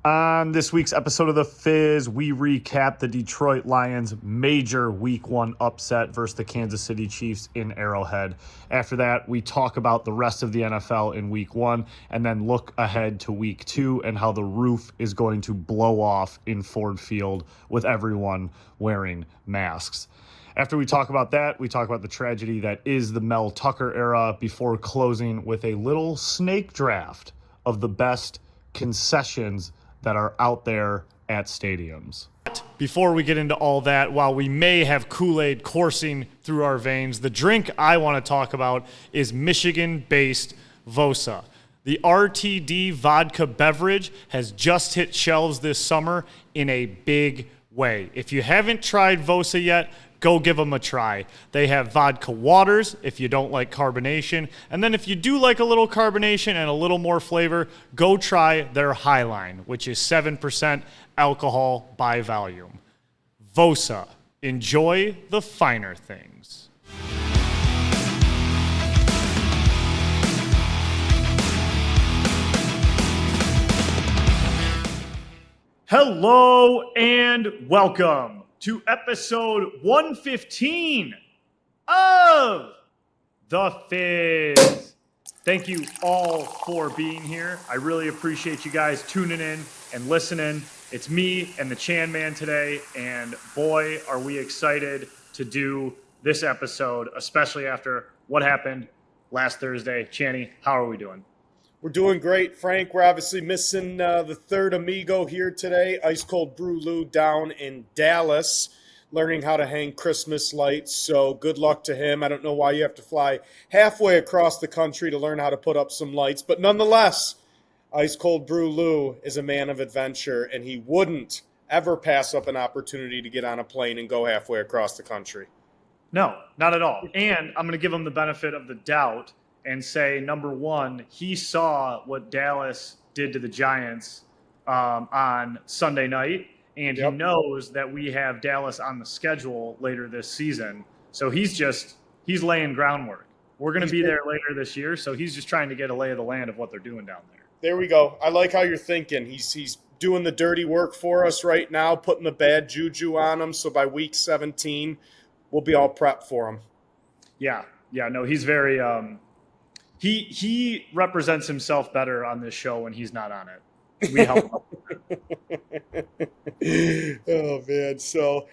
On this week's episode of the Fizz, we recap the Detroit Lions' major Week 1 upset versus the Kansas City Chiefs in Arrowhead. After that, we talk about the rest of the NFL in Week 1 and then look ahead to Week 2 and how the roof is going to blow off in Ford Field with everyone wearing masks. After we talk about that, we talk about the tragedy that is the Mel Tucker era before closing with a little snake draft of the best concessions that are out there at stadiums. Before we get into all that, while we may have Kool-Aid coursing through our veins, the drink I want to talk about is Michigan-based Vosa. The RTD vodka beverage has just hit shelves this summer in a big way. If you haven't tried Vosa yet, go give them a try. They have vodka waters if you don't like carbonation. And then if you do like a little carbonation and a little more flavor, go try their Highline, which is 7% alcohol by volume. Vosa. Enjoy the finer things. Hello and welcome to episode 115 of The Fizz. Thank you all for being here. I really appreciate you guys tuning in and listening. It's me and the Chan Man today, and boy, are we excited to do this episode, especially after what happened last Thursday. Channy, how are we doing? We're doing great, Frank. We're obviously missing the third amigo here today. Ice Cold Brew Lou down in Dallas, learning how to hang Christmas lights. So good luck to him. I don't know why you have to fly halfway across the country to learn how to put up some lights. But nonetheless, Ice Cold Brew Lou is a man of adventure, and he wouldn't ever pass up an opportunity to get on a plane and go halfway across the country. No, not at all. And I'm going to give him the benefit of the doubt and say, number one, he saw what Dallas did to the Giants on Sunday night, and he knows that we have Dallas on the schedule later this season. So he's laying groundwork. We're going to be there later this year, so he's just trying to get a lay of the land of what they're doing down there. There we go. I like how you're thinking. He's doing the dirty work for us right now, putting the bad juju on him, so by week 17, we'll be all prepped for him. Yeah, no, he's very He represents himself better on this show when he's not on it. We help him. Oh, man. So,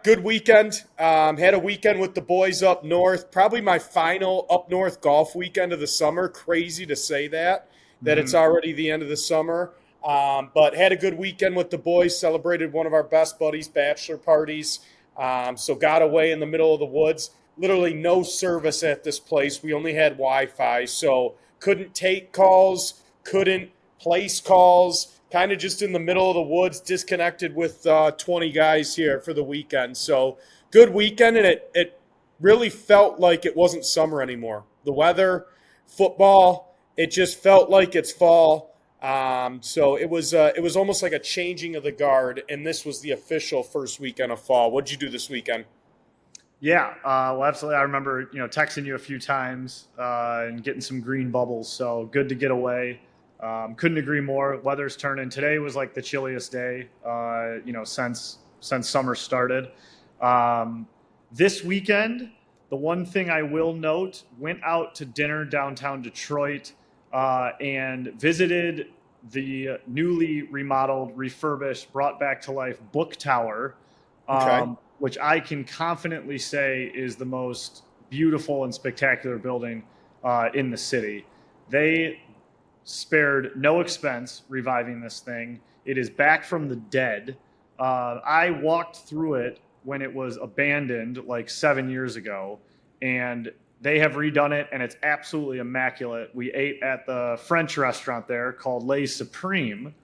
good weekend. Had a weekend with the boys up north. Probably my final up north golf weekend of the summer. Crazy to say that it's already the end of the summer. But had a good weekend with the boys. Celebrated one of our best buddies' bachelor parties. So got away in the middle of the woods. Literally no service at this place. We only had Wi-Fi, so couldn't take calls, couldn't place calls, kind of just in the middle of the woods, disconnected with 20 guys here for the weekend. So good weekend, and it really felt like it wasn't summer anymore. The weather, football, it just felt like it's fall. So it was almost like a changing of the guard, and this was the official first weekend of fall. What'd you do this weekend? Yeah, well, absolutely. I remember, texting you a few times and getting some green bubbles. So good to get away. Couldn't agree more. Weather's turning. Today was like the chilliest day, since summer started. This weekend, the one thing I will note, went out to dinner downtown Detroit and visited the newly remodeled, refurbished, brought back to life Book Tower. Okay. Which I can confidently say is the most beautiful and spectacular building in the city. They spared no expense reviving this thing. It is back from the dead. I walked through it when it was abandoned like 7 years ago, and they have redone it, and it's absolutely immaculate. We ate at the French restaurant there called Les Supreme.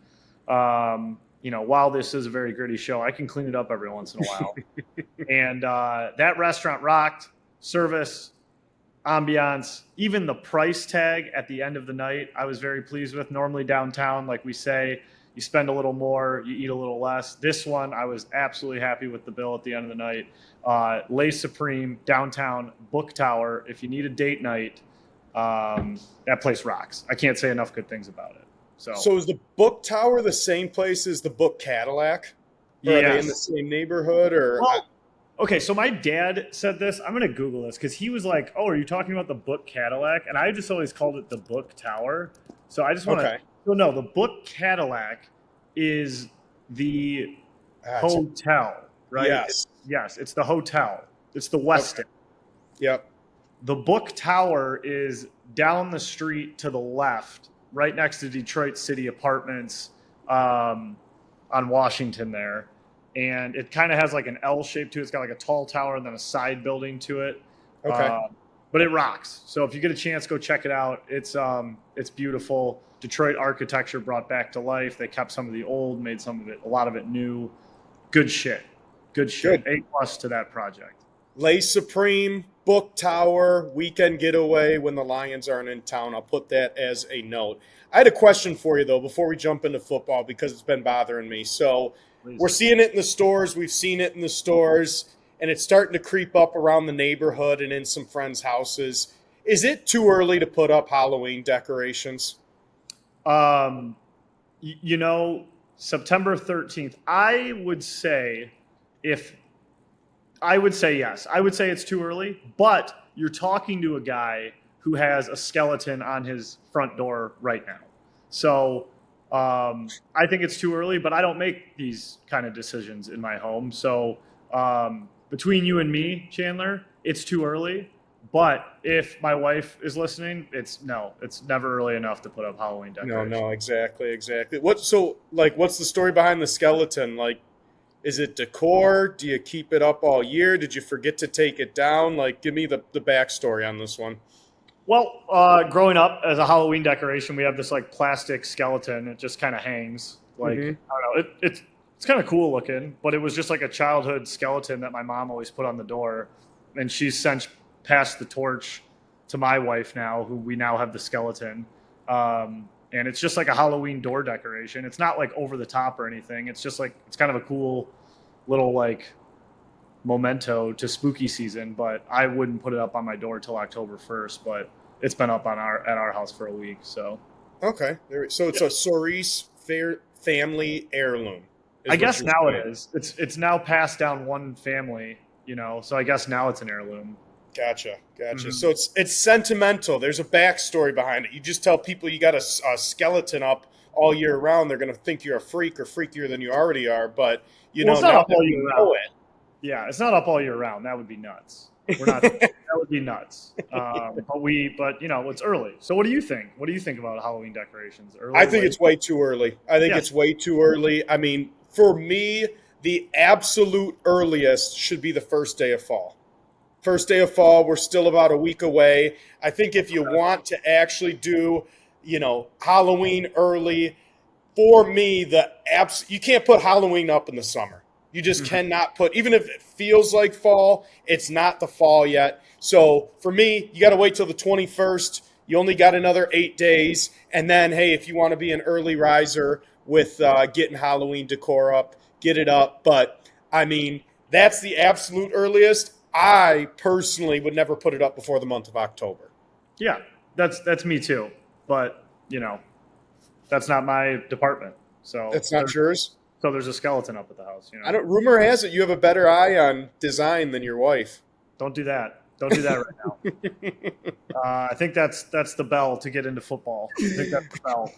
While this is a very gritty show, I can clean it up every once in a while. And that restaurant rocked. Service, ambiance, even the price tag at the end of the night, I was very pleased with. Normally downtown, like we say, you spend a little more, you eat a little less. This one, I was absolutely happy with the bill at the end of the night. Les Supreme, downtown, Book Tower. If you need a date night, that place rocks. I can't say enough good things about it. So is the Book Tower the same place as the Book Cadillac? Or are they in the Yes. same neighborhood? Or Well, okay, so my dad said this. I'm going to Google this because he was like, "Oh, are you talking about the Book Cadillac?" And I just always called it the Book Tower. So I just want to. okay, So no, the Book Cadillac is the that's, hotel, right? yes, Yes, it's the hotel. It's the okay, Westin. yep, The Book Tower is down the street to the left, right next to Detroit City Apartments on Washington there. And it kind of has like an L shape to it. It's got like a tall tower and then a side building to it. okay, But it rocks. So if you get a chance, go check it out. It's beautiful. Detroit architecture brought back to life. They kept some of the old, made a lot of it new. Good shit. Good shit. good. A+ to that project. Lay Supreme, Book Tower, weekend getaway when the Lions aren't in town. I'll put that as a note. I had a question for you, though, before we jump into football because it's been bothering me. So Please. we're seeing it in the stores. We've seen it in the stores, and it's starting to creep up around the neighborhood and in some friends' houses. Is it too early to put up Halloween decorations? Um, September 13th, I would say yes. I would say it's too early, but you're talking to a guy who has a skeleton on his front door right now. So I think it's too early, but I don't make these kind of decisions in my home. So between you and me, Chandler, it's too early. But if my wife is listening, it's never early enough to put up Halloween decorations. No, exactly. What's the story behind the skeleton? Like, is it decor? Do you keep it up all year? Did you forget to take it down? Like, give me the backstory on this one. Well, growing up as a Halloween decoration, we have this like plastic skeleton. It just kind of hangs. Like I don't know, it's kind of cool looking, but it was just like a childhood skeleton that my mom always put on the door, and she's since passed the torch to my wife now, who we now have the skeleton. And it's just like a Halloween door decoration. It's not like over the top or anything. It's just like it's kind of a cool little like memento to spooky season, but I wouldn't put it up on my door till October 1st, but it's been up at our house for a week. So okay, so it's a Cerise family heirloom. I guess now it is. It's now passed down one family, so I guess now it's an heirloom. Gotcha. Mm-hmm. So it's sentimental. There's a backstory behind it. You just tell people you got a skeleton up all year round, they're going to think you're a freak or freakier than you already are. But it's not now up all that year you round. know it, Yeah, it's not up all year round. That would be nuts. We're not. That would be nuts. But it's early. So what do you think? What do you think about Halloween decorations? Early, I think late? it's way too early. It's way too early. I mean, for me, the absolute earliest should be the first day of fall. First day of fall, we're still about a week away. I think if you want to actually do, Halloween early, for me, you can't put Halloween up in the summer. You just cannot put, even if it feels like fall, it's not the fall yet. So for me, you got to wait till the 21st. You only got another 8 days. And then, hey, if you want to be an early riser with getting Halloween decor up, get it up. But, I mean, that's the absolute earliest. I personally would never put it up before the month of October. Yeah, that's me too. But, that's not my department. So That's not yours? So there's a skeleton up at the house. Rumor has it you have a better eye on design than your wife. Don't do that. Don't do that right now. I think that's the bell to get into football. I think that's the bell.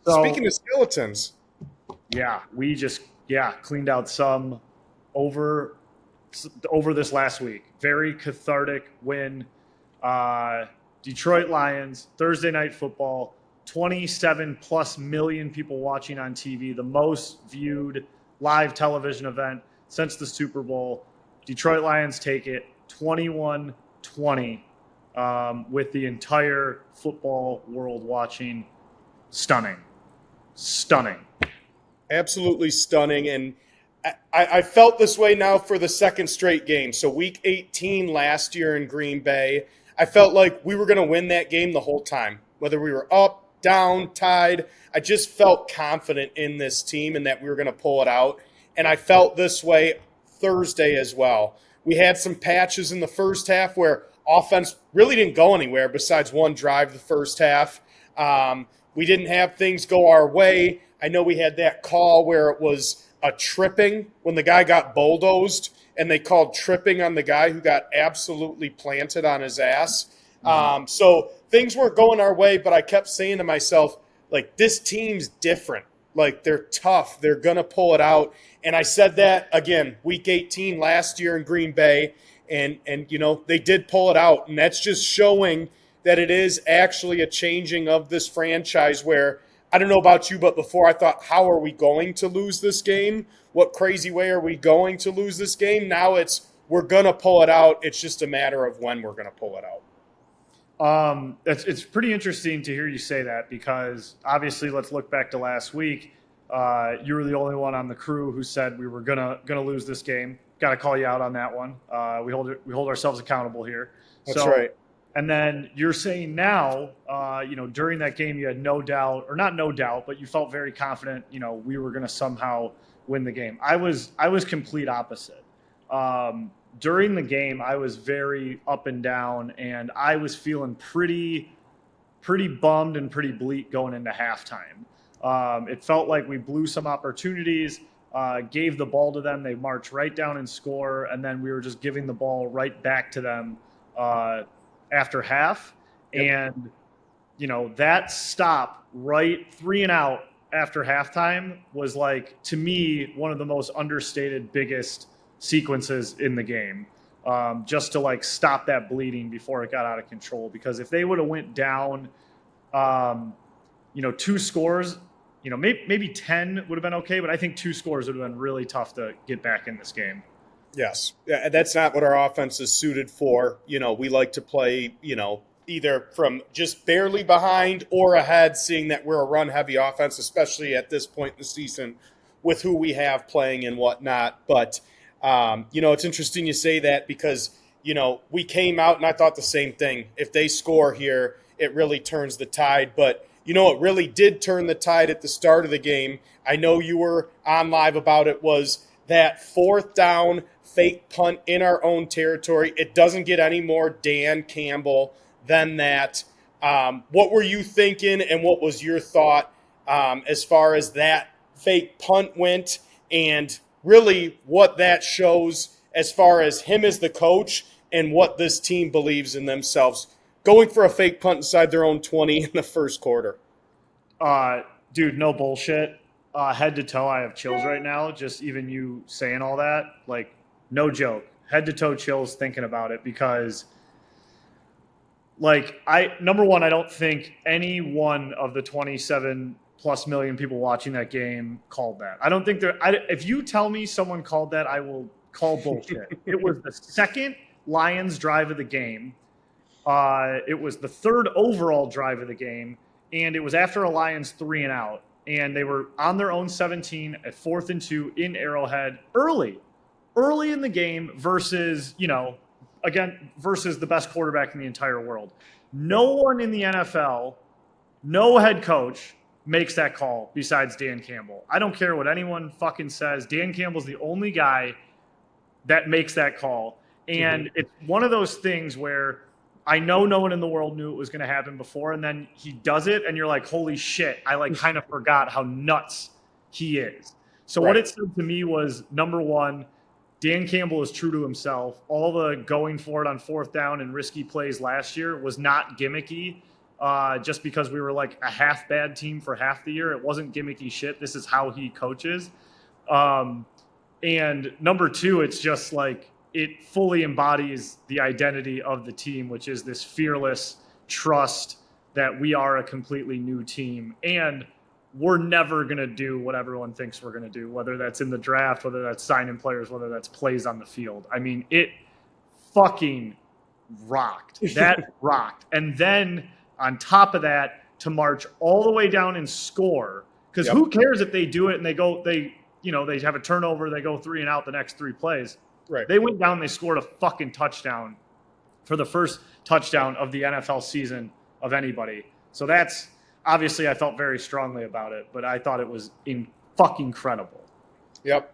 So, Speaking of skeletons. Yeah, we just cleaned out some over this last week. Very cathartic win. Detroit Lions, Thursday night football, 27 plus million people watching on TV, the most viewed live television event since the Super Bowl. Detroit Lions take it 21-20 with the entire football world watching. Stunning. Absolutely stunning. And I felt this way now for the second straight game. So week 18 last year in Green Bay, I felt like we were going to win that game the whole time, whether we were up, down, tied. I just felt confident in this team and that we were going to pull it out. And I felt this way Thursday as well. We had some patches in the first half where offense really didn't go anywhere besides one drive the first half. We didn't have things go our way. I know we had that call where it was a tripping when the guy got bulldozed, and they called tripping on the guy who got absolutely planted on his ass. So things weren't going our way, but I kept saying to myself, like, this team's different. Like, they're tough. They're going to pull it out. And I said that, again, week 18 last year in Green Bay, and they did pull it out. And that's just showing that it is actually a changing of this franchise where, I don't know about you, but before I thought, how are we going to lose this game? What crazy way are we going to lose this game? Now it's, we're going to pull it out. It's just a matter of when we're going to pull it out. It's pretty interesting to hear you say that, because obviously, let's look back to last week. You were the only one on the crew who said we were gonna lose this game. Got to call you out on that one. We hold ourselves accountable here. That's right. And then you're saying now, during that game, you had no doubt, or not no doubt, but you felt very confident. We were going to somehow win the game. I was complete opposite. During the game, I was very up and down, and I was feeling pretty bummed and pretty bleak going into halftime. It felt like we blew some opportunities, gave the ball to them. They marched right down and score, and then we were just giving the ball right back to them after half. Yep. And, that stop right 3 and out after halftime was, like, to me, one of the most understated, biggest sequences in the game, just to, like, stop that bleeding before it got out of control. Because if they would have went down, 2 scores, maybe 10 would have been okay, but I think 2 scores would have been really tough to get back in this game. Yes. That's not what our offense is suited for. We like to play, either from just barely behind or ahead, seeing that we're a run-heavy offense, especially at this point in the season with who we have playing and whatnot. But, it's interesting you say that because, we came out and I thought the same thing. If they score here, it really turns the tide. But, it really did turn the tide at the start of the game. I know you were on live about it, was that 4th down fake punt in our own territory. It doesn't get any more Dan Campbell than that. What were you thinking, and what was your thought as far as that fake punt went, and really what that shows as far as him as the coach and what this team believes in themselves, going for a fake punt inside their own 20 in the first quarter? Dude, no bullshit. Head to toe, I have chills right now. Just even you saying all that, like, no joke. Head to toe chills thinking about it, because, like, number one, I don't think any one of the 27 plus million people watching that game called that. I don't think if you tell me someone called that, I will call bullshit. It was the second Lions drive of the game. It was the 3rd overall drive of the game, and it was after a Lions 3 and out. And they were on their own 17 at 4th and 2 in Arrowhead early in the game versus, versus the best quarterback in the entire world. No one in the NFL, no head coach makes that call besides Dan Campbell. I don't care what anyone fucking says. Dan Campbell's the only guy that makes that call. And It's one of those things where I know no one in the world knew it was going to happen before, and then he does it, and you're like, holy shit, I kind of forgot how nuts he is. So What it said to me was, number one, Dan Campbell is true to himself. All the going for it on 4th down and risky plays last year was not gimmicky, just because we were like a half bad team for half the year. It wasn't gimmicky shit. This is how he coaches. And number two, it's just like, it fully embodies the identity of the team, which is this fearless trust that we are a completely new team, and we're never going to do what everyone thinks we're going to do, whether that's in the draft, whether that's signing players, whether that's plays on the field. I mean, it fucking rocked. That rocked. And then on top of that, to march all the way down and score, because who cares if they do it and they have a turnover, they go 3 and out the next 3 plays. Right. They went down, they scored a fucking touchdown for the first touchdown of the NFL season of anybody. So that's, obviously I felt very strongly about it, but I thought it was fucking incredible. Yep.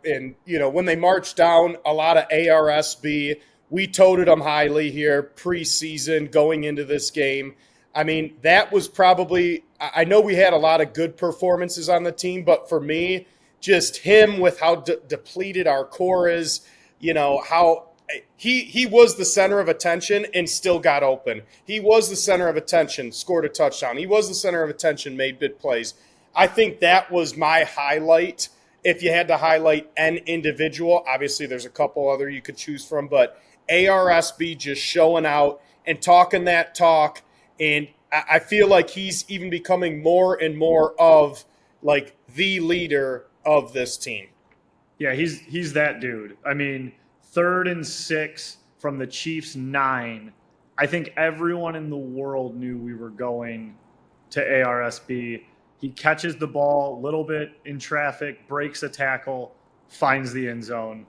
And, when they marched down, a lot of ARSB, we toted them highly here preseason going into this game. I mean, that was probably, I know we had a lot of good performances on the team, but for me, just him with how depleted our core is, how he was the center of attention and still got open. He was the center of attention, scored a touchdown. He was the center of attention, made big plays. I think that was my highlight. If you had to highlight an individual, obviously there's a couple other you could choose from, but ARSB just showing out and talking that talk. And I feel like he's even becoming more and more of like the leader of this team. Yeah, he's that dude. I mean, 3rd and 6 from the Chiefs' 9. I think everyone in the world knew we were going to ARSB. He catches the ball a little bit in traffic, breaks a tackle, finds the end zone.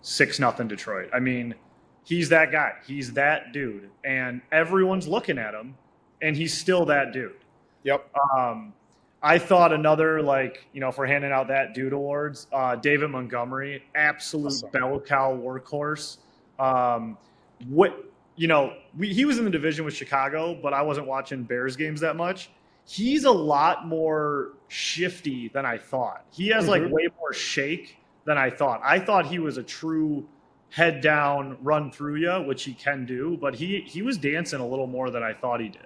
6-0 Detroit. I mean, he's that guy. He's that dude. And everyone's looking at him, and he's still that dude. Yep. I thought another, if we're handing out that dude awards, David Montgomery, absolute Awesome. bell cow workhorse. He was in the division with Chicago, but I wasn't watching Bears games that much. He's a lot more shifty than I thought. He has way more shake than I thought. I thought he was a true head down, run through you, which he can do, but he was dancing a little more than I thought he did.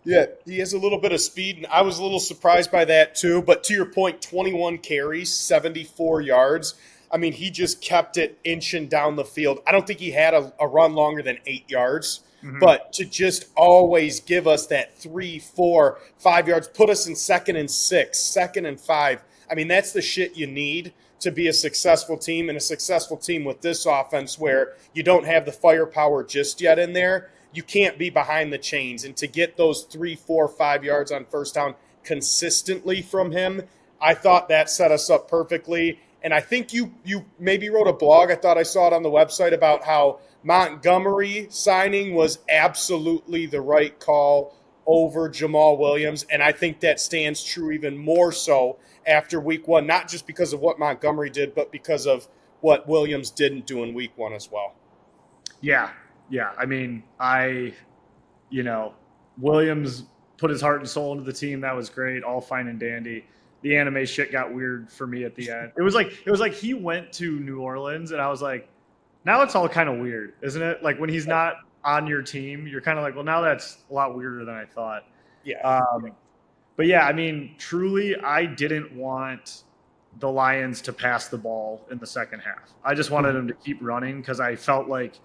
Yeah, he has a little bit of speed, and I was a little surprised by that too. But to your point, 21 carries, 74 yards. I mean, he just kept it inching down the field. I don't think he had a run longer than 8 yards. Mm-hmm. But to just always give us that 3, 4, 5 yards, put us in 2nd and 6, 2nd and 5. I mean, that's the shit you need to be a successful team, and a successful team with this offense where you don't have the firepower just yet in there. You can't be behind the chains. And to get those 3, 4, 5 yards on first down consistently from him, I thought that set us up perfectly. And I think you maybe wrote a blog, I thought I saw it on the website, about how Montgomery signing was absolutely the right call over Jamal Williams. And I think that stands true even more so after week 1, not just because of what Montgomery did, but because of what Williams didn't do in week 1 as well. Yeah. I mean, Williams put his heart and soul into the team. That was great. All fine and dandy. The anime shit got weird for me at the end. It was like he went to New Orleans, and I was like, now it's all kind of weird, isn't it? Like when he's not on your team, you're kind of like, well, now that's a lot weirder than I thought. Yeah. But yeah, I mean, truly, I didn't want the Lions to pass the ball in the second half. I just wanted them to keep running because I felt like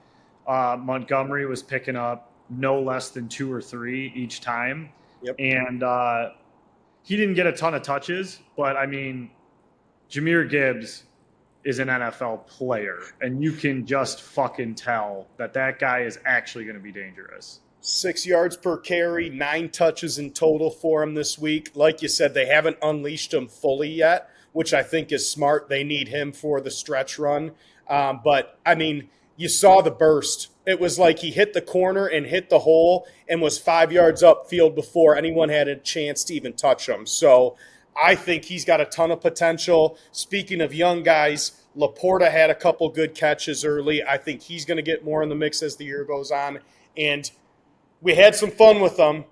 Montgomery was picking up no less than 2 or 3 each time. Yep. And he didn't get a ton of touches, but I mean, Jahmyr Gibbs is an NFL player, and you can just fucking tell that guy is actually going to be dangerous. 6 yards per carry, 9 touches in total for him this week. Like you said, they haven't unleashed him fully yet, which I think is smart. They need him for the stretch run. But, I mean, you saw the burst. It was like he hit the corner and hit the hole and was 5 yards upfield before anyone had a chance to even touch him. So I think he's got a ton of potential. Speaking of young guys, Laporta had a couple good catches early. I think he's going to get more in the mix as the year goes on. And we had some fun with them.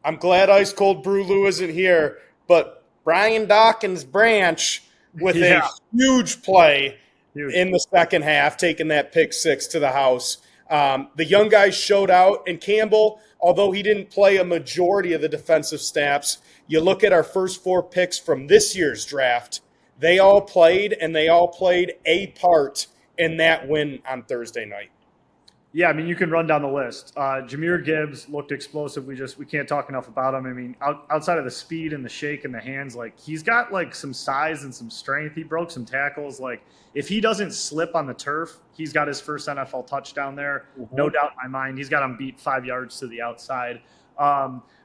I'm glad Ice Cold Brew Lou isn't here, but Brian Dawkins Branch with a huge play in the second half, taking that pick 6 to the house. The young guys showed out, and Campbell, although he didn't play a majority of the defensive snaps, you look at our first 4 picks from this year's draft, they all played, and they all played a part in that win on Thursday night. Yeah, I mean, you can run down the list. Jahmyr Gibbs looked explosive. We can't talk enough about him. I mean, outside of the speed and the shake and the hands, like he's got like some size and some strength. He broke some tackles. Like if he doesn't slip on the turf, he's got his first NFL touchdown there. Mm-hmm. No doubt in my mind. He's got him beat 5 yards to the outside.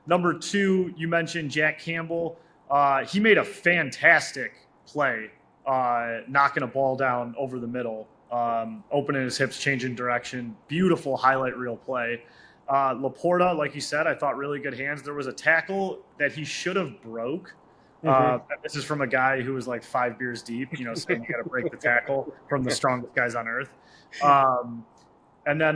Number 2, you mentioned Jack Campbell. He made a fantastic play, knocking a ball down over the middle. Opening his hips, changing direction. Beautiful highlight reel play. Laporta, like you said, I thought really good hands. There was a tackle that he should have broke. This is from a guy who was like 5 beers deep, saying you got to break the tackle from the strongest guys on earth. And then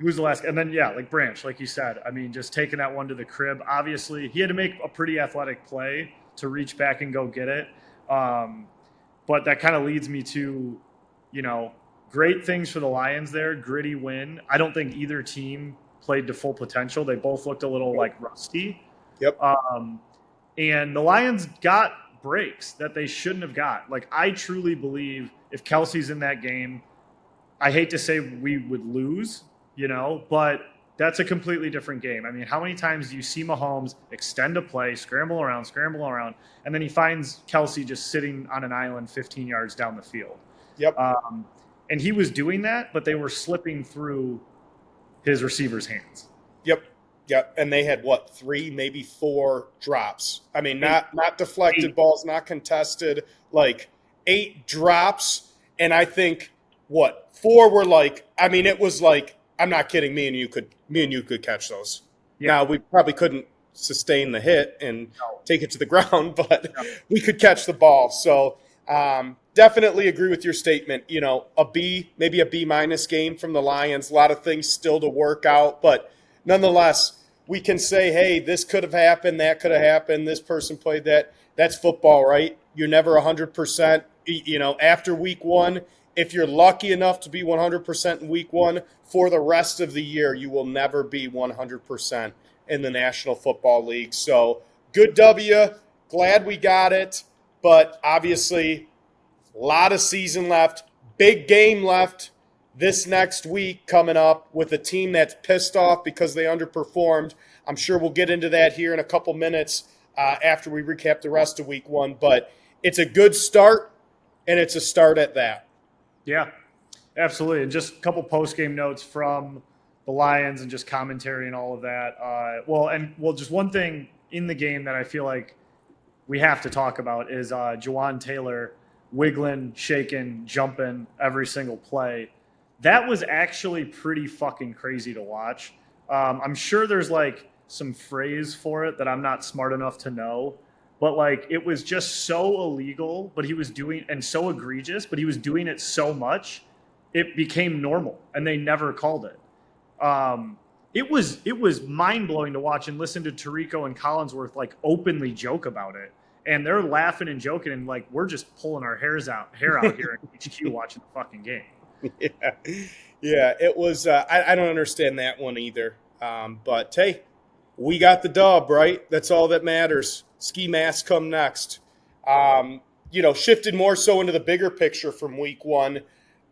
He was the last. And then, yeah, like Branch, like you said, I mean, just taking that one to the crib. Obviously, he had to make a pretty athletic play to reach back and go get it. But that kind of leads me to, you know, great things for the Lions there. Gritty win. I don't think either team played to full potential. They both looked a little like rusty. Yep. And the Lions got breaks that they shouldn't have got. Like, I truly believe if Kelsey's in that game, I hate to say we would lose, you know, but that's a completely different game. I mean, how many times do you see Mahomes extend a play, scramble around, and then he finds Kelsey just sitting on an island 15 yards down the field? Yep. And he was doing that, but they were slipping through his receiver's hands. Yep. Yep. And they had, 3, maybe 4 drops. I mean, not deflected balls, not contested, like 8 drops. And I think, 4 were like, I mean, it was like, I'm not kidding, me and you could catch those. Yeah. Now, we probably couldn't sustain the hit and take it to the ground, but we could catch the ball. So definitely agree with your statement. You know, maybe a B- game from the Lions. A lot of things still to work out, but nonetheless, we can say, hey, this could have happened, that could have happened, this person played that. That's football, right? You're never 100%. You know, after week 1, if you're lucky enough to be 100% in week 1, for the rest of the year, you will never be 100% in the National Football League. So good W. Glad we got it. But obviously, a lot of season left. Big game left this next week coming up with a team that's pissed off because they underperformed. I'm sure we'll get into that here in a couple minutes after we recap the rest of week 1. But it's a good start, and it's a start at that. Yeah, absolutely. And just a couple post-game notes from the Lions and just commentary and all of that. Just one thing in the game that I feel like we have to talk about is Jawan Taylor wiggling, shaking, jumping every single play. That was actually pretty fucking crazy to watch. I'm sure there's like some phrase for it that I'm not smart enough to know. But, like, it was just so illegal, but he was doing – and so egregious, but he was doing it so much, it became normal, and they never called it. It was mind-blowing to watch and listen to Tirico and Collinsworth, like, openly joke about it. And they're laughing and joking, and, like, we're just pulling our hair out here in HQ watching the fucking game. Yeah, it was I don't understand that one either. But, hey, we got the dub, right? That's all that matters. Ski masks come next. Shifted more so into the bigger picture from week 1.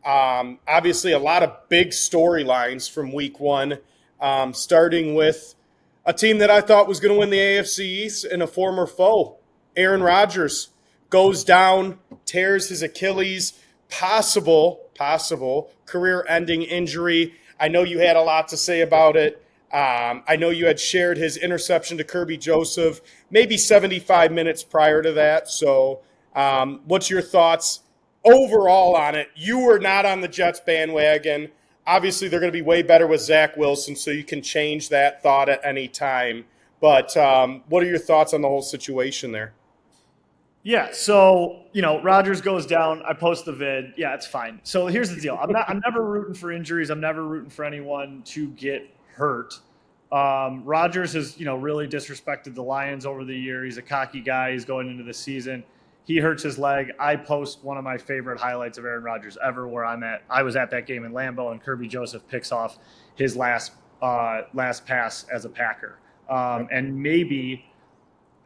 Obviously, a lot of big storylines from week 1, starting with a team that I thought was going to win the AFC East and a former foe. Aaron Rodgers goes down, tears his Achilles, possible career-ending injury. I know you had a lot to say about it. I know you had shared his interception to Kirby Joseph maybe 75 minutes prior to that. So what's your thoughts overall on it? You were not on the Jets bandwagon. Obviously, they're going to be way better with Zach Wilson, so you can change that thought at any time. But what are your thoughts on the whole situation there? Yeah, so, Rodgers goes down. I post the vid. Yeah, it's fine. So here's the deal. I'm never rooting for injuries. I'm never rooting for anyone to get hurt. Rodgers has, really disrespected the Lions over the year. He's a cocky guy. He's going into the season. He hurts his leg. I post one of my favorite highlights of Aaron Rodgers ever, where I was at that game in Lambeau, and Kirby Joseph picks off his last pass as a Packer, and maybe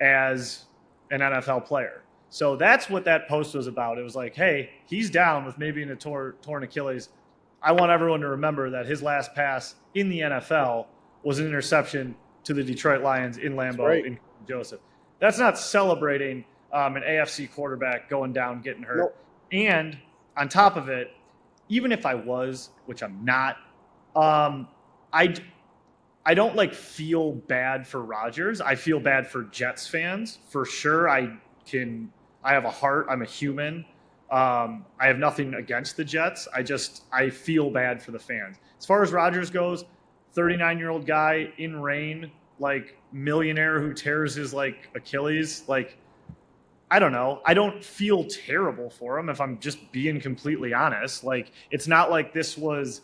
as an NFL player. So that's what that post was about. It was like, hey, he's down with maybe a torn Achilles. I want everyone to remember that his last pass in the NFL was an interception to the Detroit Lions in Lambeau right. in Joseph. That's not celebrating an AFC quarterback going down, getting hurt. Nope. And on top of it, even if I was, which I'm not, I don't feel bad for Rodgers. I feel bad for Jets fans for sure. I have a heart. I'm a human. I have nothing against the Jets. I feel bad for the fans. As far as Rodgers goes, 39-year-old guy in rain, millionaire who tears his Achilles. I don't know. I don't feel terrible for him if I'm just being completely honest. It's not like this was,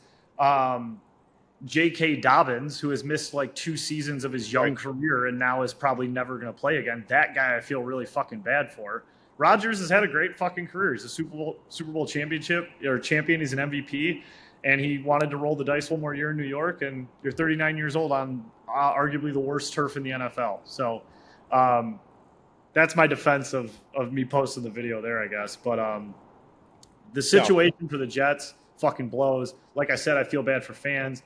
J.K. Dobbins, who has missed like 2 seasons of his young career and now is probably never going to play again. That guy I feel really fucking bad for. Rodgers has had a great fucking career. He's a Super Bowl championship or champion. He's an MVP, and he wanted to roll the dice one more year in New York. And you're 39 years old on arguably the worst turf in the NFL. So that's my defense of me posting the video there, I guess. But the situation for the Jets fucking blows. Like I said, I feel bad for fans.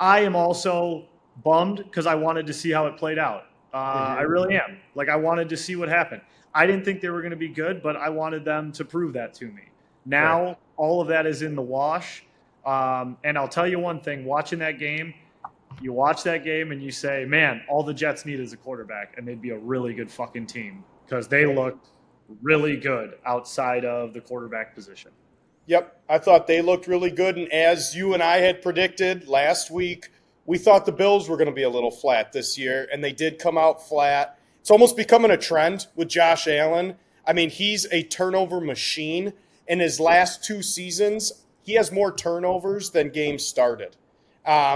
I am also bummed because I wanted to see how it played out. I really am. Like, I wanted to see what happened. I didn't think they were going to be good, but I wanted them to prove that to me. Now, all of that is in the wash. And I'll tell you one thing, watching that game, you watch that game and you say, man, all the Jets need is a quarterback, and they'd be a really good fucking team because they looked really good outside of the quarterback position. Yep, I thought they looked really good, and as you and I had predicted last week, we thought the Bills were going to be a little flat this year, and they did come out flat. It's almost becoming a trend with Josh Allen. I mean, he's a turnover machine. In his last 2 seasons, he has more turnovers than games started.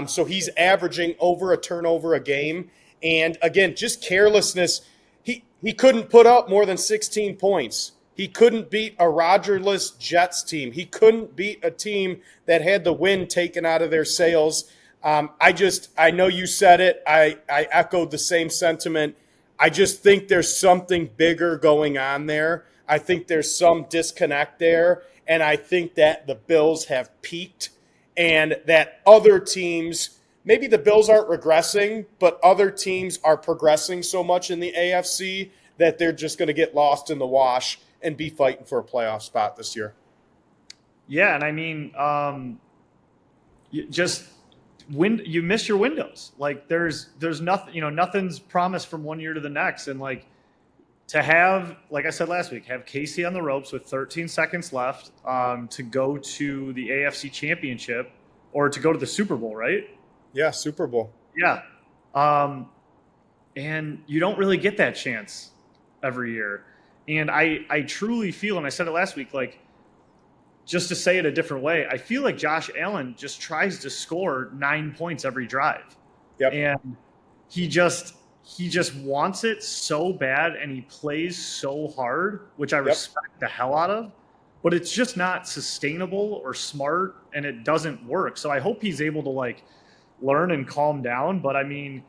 So he's averaging over a turnover a game. And again, just carelessness. He couldn't put up more than 16 points. He couldn't beat a Rodgers-less Jets team. He couldn't beat a team that had the wind taken out of their sails. I know you said it. I echoed the same sentiment. I just think there's something bigger going on there. I think there's some disconnect there. And I think that the Bills have peaked and that other teams, maybe the Bills aren't regressing, but other teams are progressing so much in the AFC that they're just going to get lost in the wash and be fighting for a playoff spot this year. Yeah, and I mean, you miss your windows. Like there's nothing, nothing's promised from one year to the next. And like to have, like I said last week, have Casey on the ropes with 13 seconds left to go to the AFC Championship or to go to the Super Bowl, right? Yeah, Super Bowl. Yeah. And you don't really get that chance every year. And I truly feel, and I said it last week, like, just to say it a different way, I feel like Josh Allen just tries to score 9 points every drive. Yep. And he just wants it so bad, and he plays so hard, which I respect the hell out of. But it's just not sustainable or smart, and it doesn't work. So I hope he's able to, like, learn and calm down. But, I mean,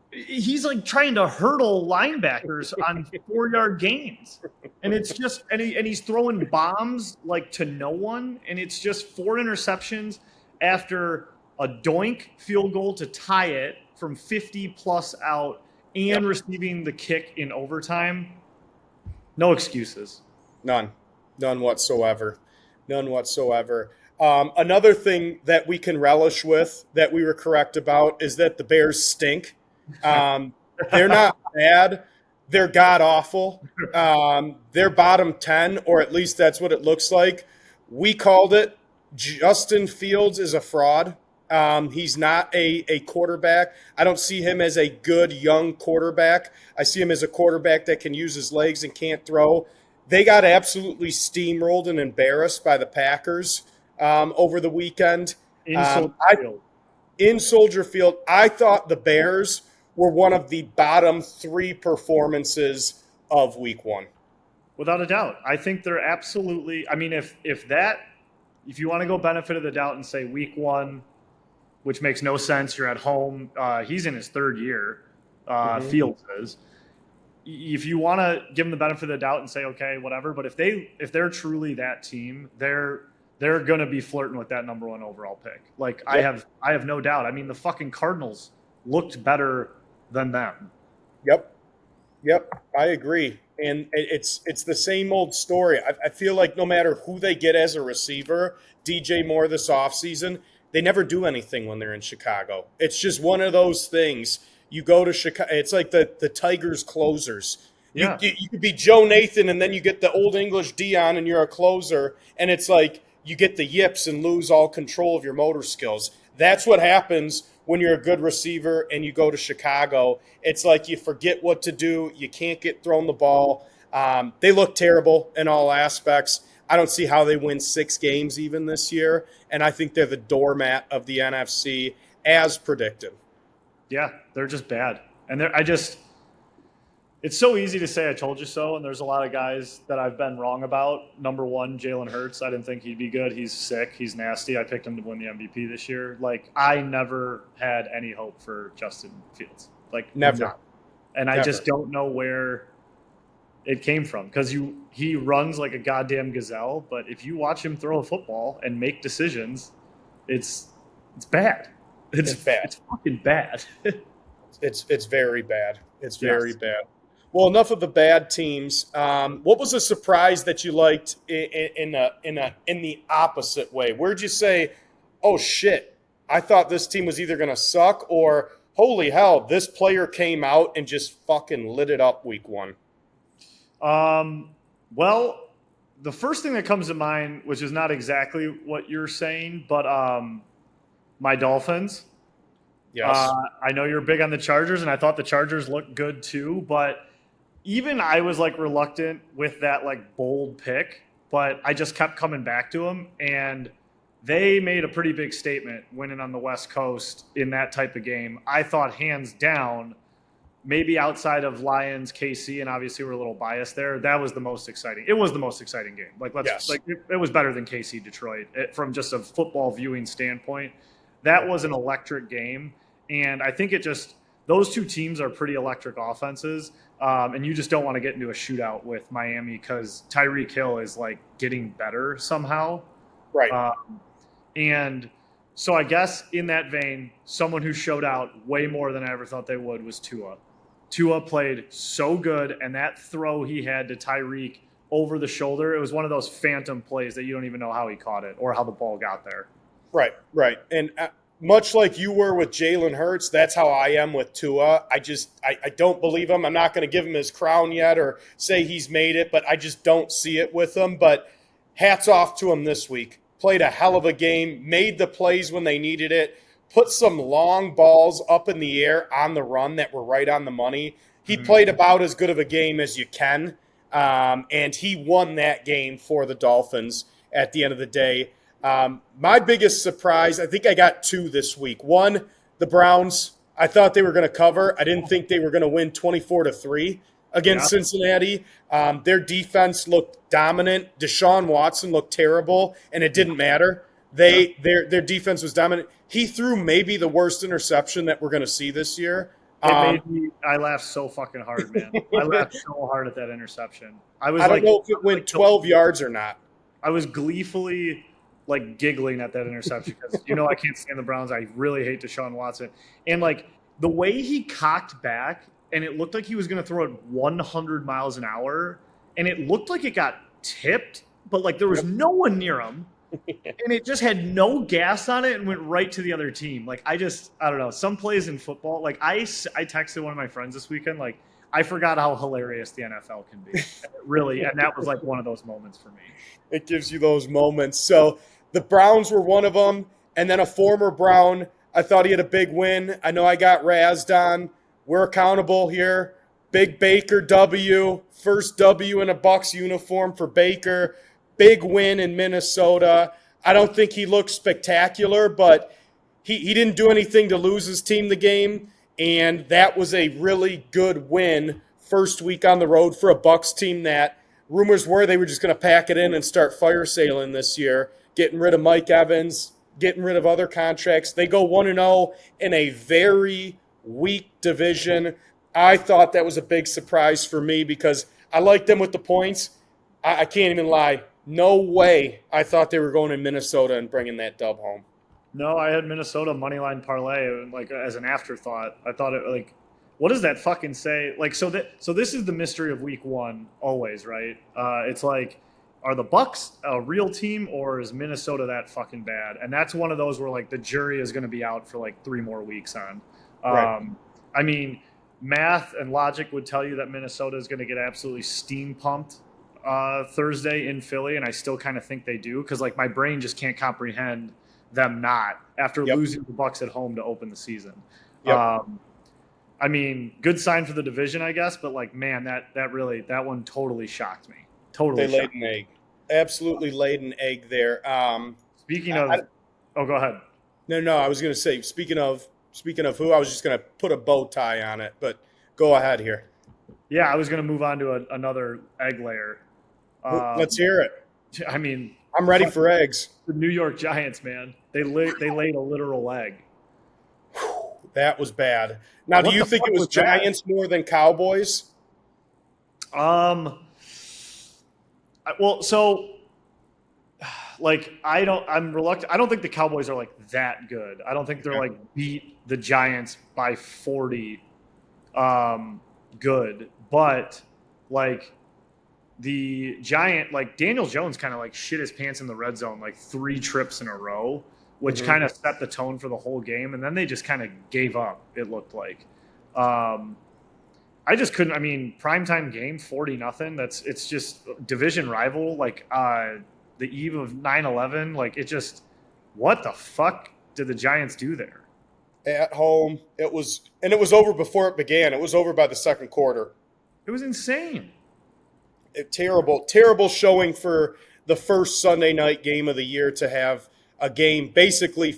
he's like trying to hurdle linebackers on 4-yard gains, and it's just and he's throwing bombs like to no one, and it's just 4 interceptions after a doink field goal to tie it from 50 plus out and receiving the kick in overtime. No excuses. None whatsoever. Another thing that we can relish with that we were correct about is that the Bears stink. They're not bad. They're god-awful. They're bottom 10, or at least that's what it looks like. We called it. Justin Fields is a fraud. He's not a quarterback. I don't see him as a good young quarterback. I see him as a quarterback that can use his legs and can't throw. They got absolutely steamrolled and embarrassed by the Packers over the weekend. In Soldier Field, I thought the Bears were one of the bottom 3 performances of week 1. Without a doubt. I think they're absolutely – I mean, if you want to go benefit of the doubt and say week 1, which makes no sense, you're at home. He's in his 3rd year, Fields is. If you want to give them the benefit of the doubt and say, okay, whatever, but if they're truly that team, they're going to be flirting with that number 1 overall pick. Like, yep. I have no doubt. I mean, the fucking Cardinals looked better than them. Yep, I agree. And it's the same old story. I feel like no matter who they get as a receiver, DJ Moore this offseason, they never do anything when they're in Chicago. It's just one of those things. You go to Chicago, it's like the Tigers closers. Yeah. You could be Joe Nathan, and then you get the Old English Dion, and you're a closer, and it's like you get the yips and lose all control of your motor skills. That's what happens when you're a good receiver and you go to Chicago. It's like you forget what to do. You can't get thrown the ball. They look terrible in all aspects. I don't see how they win 6 games even this year, and I think they're the doormat of the NFC. as predicted. Yeah, they're just bad. And it's so easy to say I told you so, and there's a lot of guys that I've been wrong about. Number one, Jalen Hurts. I didn't think he'd be good. He's sick. He's nasty. I picked him to win the MVP this year. Like, I never had any hope for Justin Fields. Like, Never. none. And I just don't know where it came from, because he runs like a goddamn gazelle, but if you watch him throw a football and make decisions, it's bad. It's bad. It's fucking bad. It's very bad. It's very bad. Well, enough of the bad teams. What was a surprise that you liked in the opposite way? Where'd you say, "Oh shit, I thought this team was either going to suck," or "Holy hell, this player came out and just fucking lit it up week one"? Well, the first thing that comes to mind, which is not exactly what you're saying, but my Dolphins. Yes. I know you're big on the Chargers, and I thought the Chargers looked good too, but even I was like reluctant with that like bold pick, but I just kept coming back to them, and they made a pretty big statement winning on the West Coast in that type of game. I thought hands down, maybe outside of Lions, KC, and obviously we're a little biased there, that was the most exciting. It was the most exciting game. Like, it was better than KC Detroit from just a football viewing standpoint. That was an electric game, and I think those two teams are pretty electric offenses, and you just don't want to get into a shootout with Miami because Tyreek Hill is like getting better somehow. Right. And so I guess in that vein, someone who showed out way more than I ever thought they would was Tua. Tua played so good, and that throw he had to Tyreek over the shoulder, it was one of those phantom plays that you don't even know how he caught it or how the ball got there. Right. And much like you were with Jalen Hurts, that's how I am with Tua. I don't believe him. I'm not going to give him his crown yet or say he's made it, but I just don't see it with him. But hats off to him this week. Played a hell of a game, made the plays when they needed it, put some long balls up in the air on the run that were right on the money. He played about as good of a game as you can, and he won that game for the Dolphins at the end of the day. My biggest surprise, I think I got two this week. One, the Browns. I thought they were going to cover. I didn't think they were going to win 24-3 against Cincinnati. Their defense looked dominant. Deshaun Watson looked terrible, and it didn't matter. Their defense was dominant. He threw maybe the worst interception that we're going to see this year. I laughed so fucking hard, man. I laughed so hard at that interception. I don't know if it went 12 yards or not. I was gleefully like giggling at that interception because I can't stand the Browns. I really hate Deshaun Watson, and like the way he cocked back, and it looked like he was going to throw it 100 miles an hour, and it looked like it got tipped, but like there was no one near him. And it just had no gas on it and went right to the other team. Like, I don't know. Some plays in football, like I texted one of my friends this weekend, like, I forgot how hilarious the NFL can be. Really. And that was like one of those moments for me. It gives you those moments. So the Browns were one of them. And then a former Brown, I thought he had a big win. I know I got razzed on. We're accountable here. Big Baker W. First W in a Bucs uniform for Baker. Big win in Minnesota. I don't think he looked spectacular, but he didn't do anything to lose his team the game, and that was a really good win first week on the road for a Bucs team that rumors were they were just going to pack it in and start fire sailing this year, getting rid of Mike Evans, getting rid of other contracts. They go 1-0 in a very weak division. I thought that was a big surprise for me because I liked them with the points. I can't even lie. No way I thought they were going to Minnesota and bringing that dub home. No, I had Minnesota moneyline parlay like as an afterthought. I thought it like, what does that fucking say? Like, so this is the mystery of week one always, right? It's like, are the Bucs a real team or is Minnesota that fucking bad? And that's one of those where like the jury is going to be out for like 3 more weeks on. Right. I mean, math and logic would tell you that Minnesota is going to get absolutely steam pumped Thursday in Philly, and I still kind of think they do because like my brain just can't comprehend them not after losing the Bucs at home to open the season. I mean, good sign for the division, I guess, but like, man, that one totally shocked me. Totally, they laid an egg. Absolutely laid an egg there. Speaking of, go ahead. No. I was going to say, speaking of who, I was just going to put a bow tie on it. But go ahead here. Yeah, I was going to move on to another egg layer. Let's hear it. I mean, I'm ready for eggs. the New York Giants, man. They laid a literal egg. That was bad. Now, do you think it was Giants more than Cowboys? Well, so I'm reluctant. I don't think the Cowboys are like that good. I don't think they're like beat the Giants by 40 good, but like the Giant, like Daniel Jones kind of like shit his pants in the red zone like 3 trips in a row, which kind of set the tone for the whole game, and then they just kind of gave up, it looked like. I just couldn't. I mean, primetime game, 40-0. It's just division rival. Like the eve of 9/11. Like it just. What the fuck did the Giants do there? At home, it was over before it began. It was over by the second quarter. It was insane. Terrible showing for the first Sunday night game of the year to have a game basically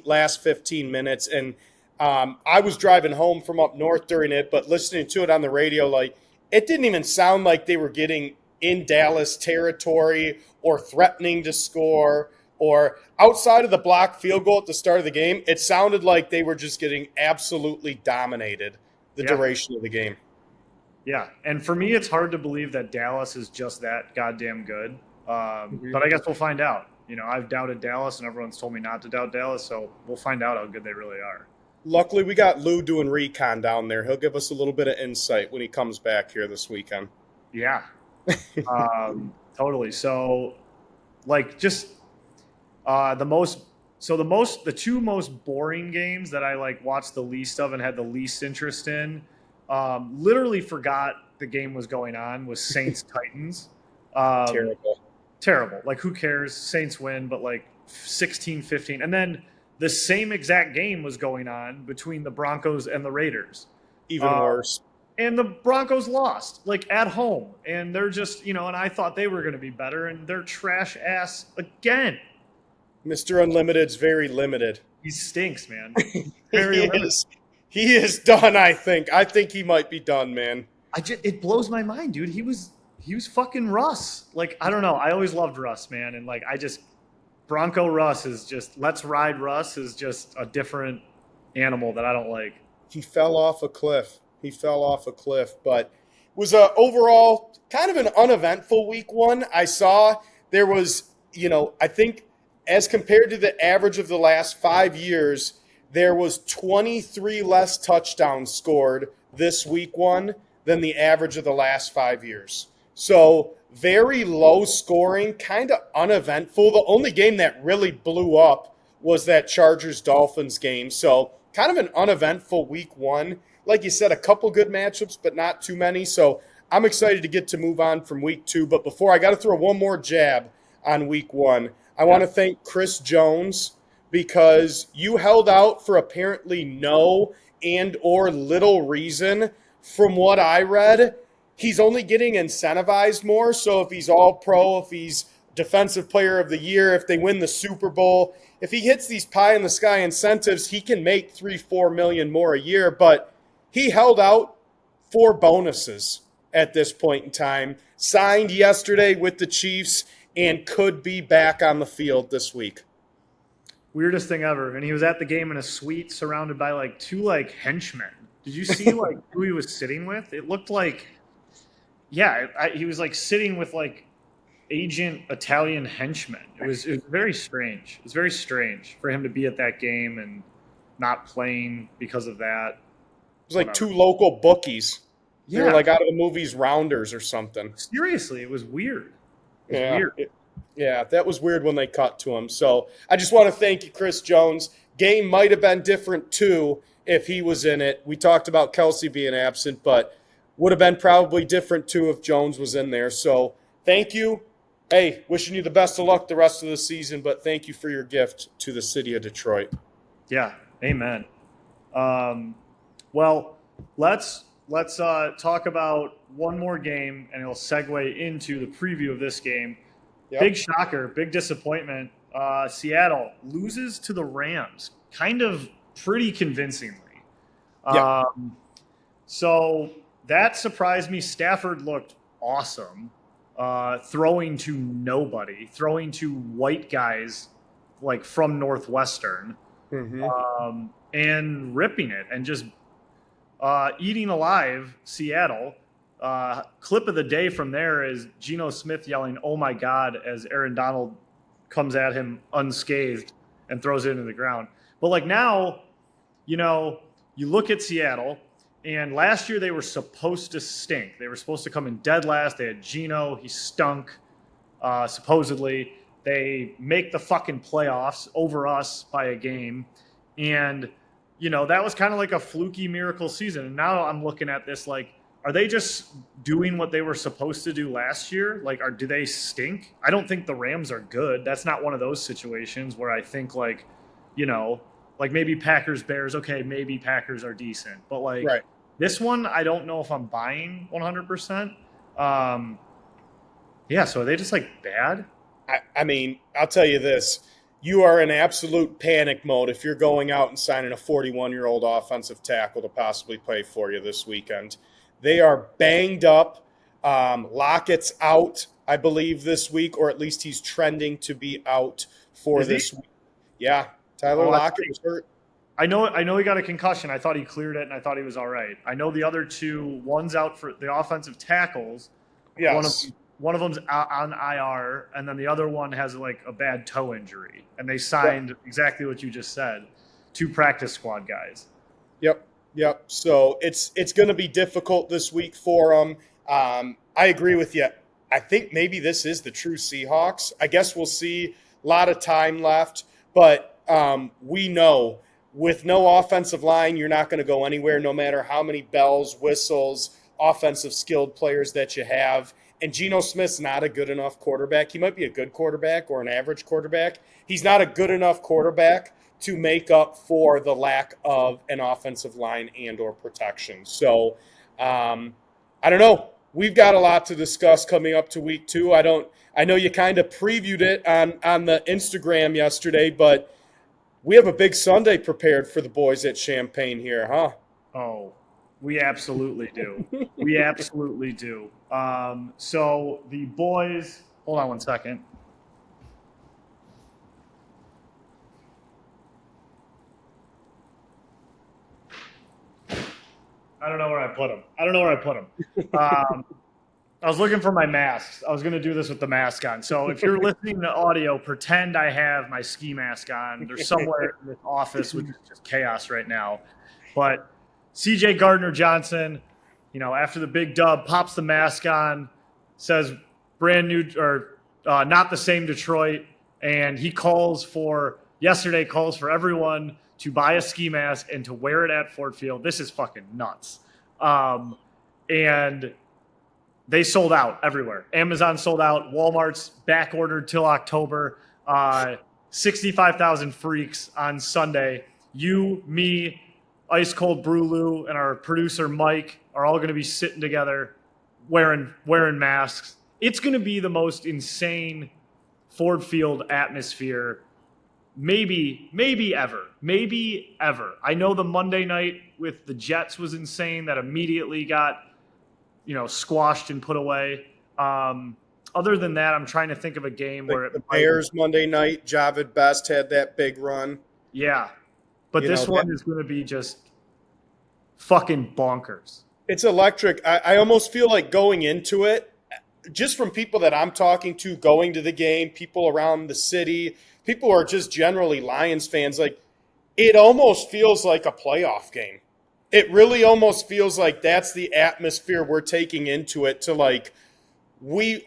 last 15 minutes. And I was driving home from up north during it, but listening to it on the radio, like it didn't even sound like they were getting in Dallas territory or threatening to score or outside of the blocked field goal at the start of the game. It sounded like they were just getting absolutely dominated the duration of the game. Yeah, and for me, it's hard to believe that Dallas is just that goddamn good. But I guess we'll find out. You know, I've doubted Dallas, and everyone's told me not to doubt Dallas, so we'll find out how good they really are. Luckily, we got Lou doing recon down there. He'll give us a little bit of insight when he comes back here this weekend. Yeah, totally. So, like, just the 2 most boring games that I like watched the least of and had the least interest in. Literally forgot the game was going on was Saints Titans. Terrible. Like, who cares? Saints win, but like 16-15. And then the same exact game was going on between the Broncos and the Raiders. Even worse. And the Broncos lost, like at home. And they're just, and I thought they were going to be better, and they're trash ass again. Mr. Unlimited's very limited. He stinks, man. Very limited. He is done, I think. I think he might be done, man. It blows my mind, dude. He was fucking Russ. Like, I don't know. I always loved Russ, man. And like, Bronco Russ is just, let's ride Russ is just a different animal that I don't like. He fell off a cliff. But it was overall kind of an uneventful week 1. I saw there was, I think as compared to the average of the last 5 years, there was 23 less touchdowns scored this week 1 than the average of the last 5 years. So very low scoring, kind of uneventful. The only game that really blew up was that Chargers-Dolphins game. So kind of an uneventful week 1. Like you said, a couple good matchups, but not too many. So I'm excited to get to move on from week 2. But before, I got to throw one more jab on week 1. I want to thank Chris Jones because you held out for apparently no and or little reason. From what I read, he's only getting incentivized more. So if he's all pro, if he's defensive player of the year, if they win the Super Bowl, if he hits these pie in the sky incentives, he can make 3-4 million more a year. But he held out for bonuses at this point in time, signed yesterday with the Chiefs, and could be back on the field this week. Weirdest thing ever. And he was at the game in a suite surrounded by like 2 like henchmen. Did you see like who he was sitting with? It looked like, he was like sitting with like agent Italian henchmen. It was very strange. It was very strange for him to be at that game and not playing because of that. It was like 2 local bookies. Yeah. They were like out of the movies Rounders or something. Seriously, it was weird. Weird. That was weird when they cut to him. So I just want to thank you, Chris Jones. Game might have been different, too, if he was in it. We talked about Kelsey being absent, but would have been probably different, too, if Jones was in there. So thank you. Hey, wishing you the best of luck the rest of the season, but thank you for your gift to the city of Detroit. Yeah, amen. Well, let's talk about one more game, and it'll segue into the preview of this game. Yep. Big shocker, big disappointment. Seattle loses to the Rams, kind of pretty convincingly. Yeah. So that surprised me. Stafford looked awesome, throwing to nobody, throwing to white guys like from Northwestern, and ripping it and just eating alive Seattle. Clip of the day from there is Geno Smith yelling, "Oh my God," as Aaron Donald comes at him unscathed and throws it into the ground. But like now, you look at Seattle, and last year they were supposed to stink. They were supposed to come in dead last. They had Geno. He stunk, supposedly. They make the fucking playoffs over us by a game. And, that was kind of like a fluky miracle season. And now I'm looking at this like, are they just doing what they were supposed to do last year? Like, do they stink? I don't think the Rams are good. That's not one of those situations where I think like, like maybe Packers, Bears, okay, maybe Packers are decent. But like This one, I don't know if I'm buying 100%. So are they just like bad? I mean, I'll tell you this. You are in absolute panic mode if you're going out and signing a 41-year-old offensive tackle to possibly play for you this weekend. They are banged up. Lockett's out, I believe, this week, or at least he's trending to be out for this week. Yeah, Tyler Lockett was hurt. I know he got a concussion. I thought he cleared it, and I thought he was all right. I know the other two, one's out for the offensive tackles. Yes. One of them's on IR, and then the other one has like a bad toe injury. And they signed exactly what you just said, 2 practice squad guys. Yep. So it's going to be difficult this week for them. I agree with you. I think maybe this is the true Seahawks. I guess we'll see. A lot of time left, but we know with no offensive line, you're not going to go anywhere, no matter how many bells, whistles, offensive skilled players that you have. And Geno Smith's not a good enough quarterback. He might be a good quarterback or an average quarterback. He's not a good enough quarterback to make up for the lack of an offensive line and or protection. So I don't know. We've got a lot to discuss coming up to week 2. I know you kind of previewed it on the Instagram yesterday, but we have a big Sunday prepared for the boys at Champaign here, huh? Oh, we absolutely do. We absolutely do. So the boys, hold on one second. I don't know where I put them. I was looking for my masks. I was going to do this with the mask on. So if you're listening to audio, pretend I have my ski mask on. They're somewhere in this office, which is just chaos right now. But CJ Gardner-Johnson, after the big dub, pops the mask on, says brand new or not the same Detroit. And he calls for everyone to buy a ski mask and to wear it at Ford Field. This is fucking nuts. And they sold out everywhere. Amazon sold out. Walmart's back ordered till October. 65,000 freaks on Sunday. You, me, Ice Cold Brew Lou, and our producer Mike are all going to be sitting together wearing masks. It's going to be the most insane Ford Field atmosphere maybe ever. I know the Monday night with the Jets was insane. That immediately got squashed and put away. Other than that, I'm trying to think of a game where the Bears Monday night, Javid Best had that big run. Yeah. But this one is going to be just fucking bonkers. It's electric. I almost feel like going into it, just from people that I'm talking to, going to the game, people around the city, people who are just generally Lions fans, like it almost feels like a playoff game. It really almost feels like that's the atmosphere we're taking into it to like, we've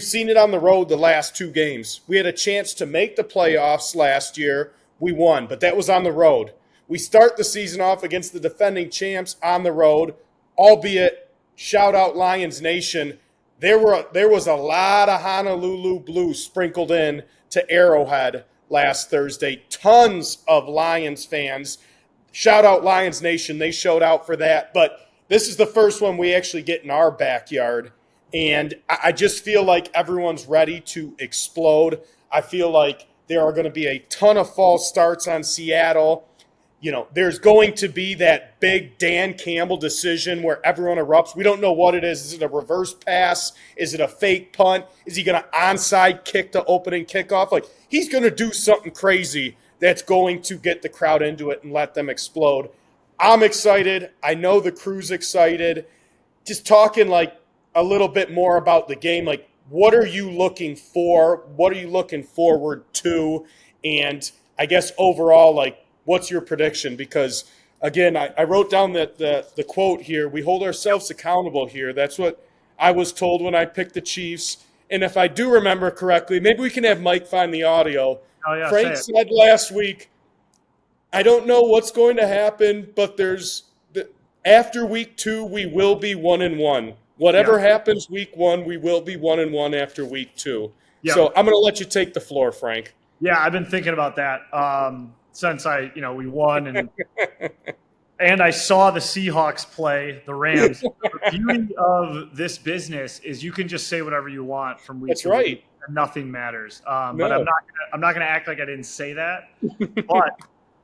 seen it on the road the last 2 games. We had a chance to make the playoffs last year. We won, but that was on the road. We start the season off against the defending champs on the road, albeit shout out Lions Nation. There was a lot of Honolulu blue sprinkled in to Arrowhead last Thursday. Tons of Lions fans. Shout out Lions Nation. They showed out for that. But this is the first one we actually get in our backyard. And I just feel like everyone's ready to explode. I feel like There are going to be a ton of false starts on Seattle. There's going to be that big Dan Campbell decision where everyone erupts. We don't know what it is. Is it a reverse pass? Is it a fake punt? Is he going to onside kick the opening kickoff? Like, he's going to do something crazy that's going to get the crowd into it and let them explode. I'm excited. I know the crew's excited. Just talking like a little bit more about the game. Like, what are you looking for? What are you looking forward to? And I guess overall, like, what's your prediction? Because, again, I wrote down the quote here. We hold ourselves accountable here. That's what I was told when I picked the Chiefs. And if I do remember correctly, maybe we can have Mike find the audio. Oh, yeah, Frank said last week, I don't know what's going to happen, but after week 2, we will be 1-1. Whatever happens week 1, we will be 1-1 after week 2. Yeah. So I'm going to let you take the floor, Frank. Yeah, I've been thinking about that. Since we won and I saw the Seahawks play the Rams. The beauty of this business is you can just say whatever you want from week to week, and nothing matters. No. But I'm not gonna act like I didn't say that. But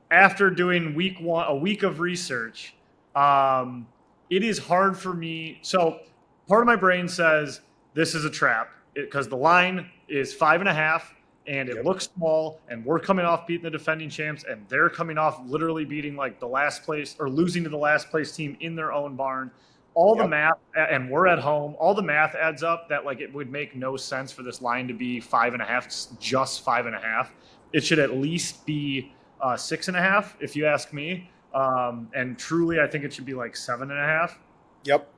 after doing week 1, a week of research, it is hard for me. So part of my brain says this is a trap because the line is 5.5. And it looks small, and we're coming off beating the defending champs, and they're coming off literally beating like the last place or losing to the last place team in their own barn. All the math, and we're at home, all the math adds up that like it would make no sense for this line to be 5.5, just 5.5. It should at least be 6.5, if you ask me. And truly, I think it should be like 7.5. Yep.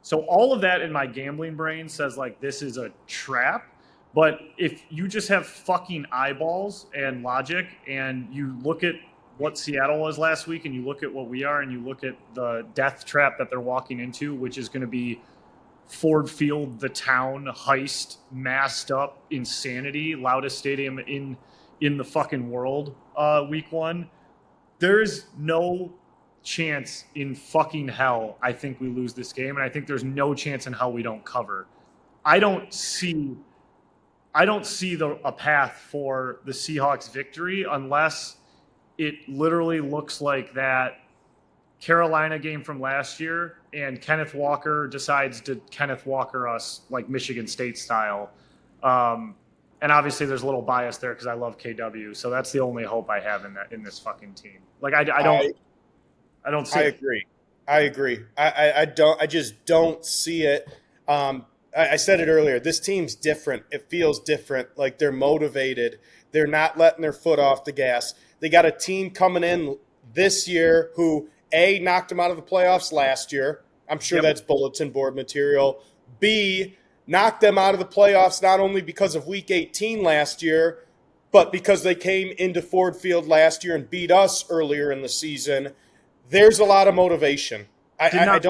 So all of that in my gambling brain says like this is a trap. But if you just have fucking eyeballs and logic and you look at what Seattle was last week and you look at what we are and you look at the death trap that they're walking into, which is going to be Ford Field, the town, heist, masked up insanity, loudest stadium in the fucking world, week 1, there's no chance in fucking hell I think we lose this game, and I think there's no chance in hell we don't cover. I don't see a path for the Seahawks victory unless it literally looks like that Carolina game from last year and Kenneth Walker decides to Kenneth Walker us like Michigan State style. And obviously there's a little bias there because I love KW. So that's the only hope I have in this fucking team. Like I don't see it. I agree. I just don't see it. I said it earlier. This team's different. It feels different. Like they're motivated. They're not letting their foot off the gas. They got a team coming in this year who, A, knocked them out of the playoffs last year. I'm sure that's bulletin board material. B, knocked them out of the playoffs not only because of Week 18 last year, but because they came into Ford Field last year and beat us earlier in the season. There's a lot of motivation. Did not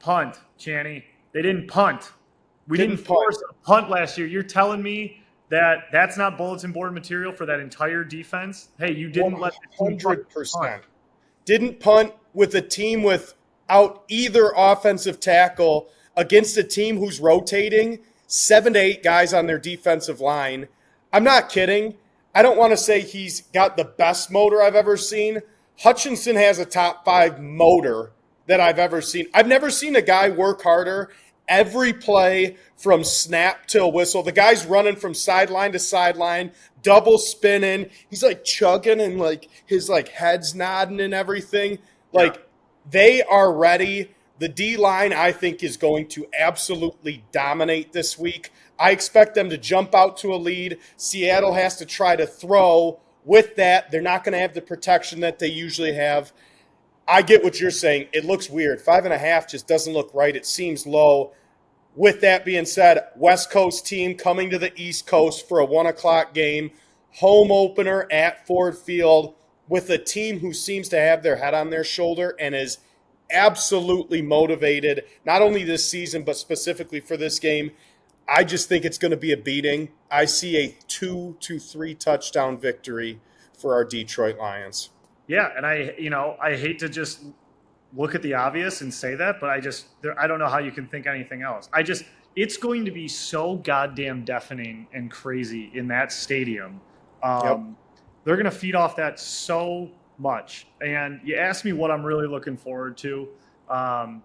punt, Channy. They didn't punt. We didn't force a punt last year. You're telling me that that's not bulletin board material for that entire defense? Hey, you didn't let the team 100%. Didn't punt with a team without either offensive tackle against a team who's rotating 7 to 8 guys on their defensive line. I'm not kidding. I don't want to say he's got the best motor I've ever seen. Hutchinson has a top 5 motor that I've ever seen. I've never seen a guy work harder every play from snap till whistle. The guy's running from sideline to sideline, double spinning. He's like chugging and like his like head's nodding and everything. Like they are ready. The D-line, I think, is going to absolutely dominate this week. I expect them to jump out to a lead. Seattle has to try to throw. With that, they're not going to have the protection that they usually have. I get what you're saying. It looks weird. 5.5 just doesn't look right. It seems low. With that being said, West Coast team coming to the East Coast for a 1 o'clock game. Home opener at Ford Field with a team who seems to have their head on their shoulder and is absolutely motivated, not only this season, but specifically for this game. I just think it's going to be a beating. I see a 2 to 3 touchdown victory for our Detroit Lions. Yeah, and I hate to just look at the obvious and say that, but I don't know how you can think anything else. it's going to be so goddamn deafening and crazy in that stadium. Yep. They're going to feed off that so much. And you asked me what I'm really looking forward to.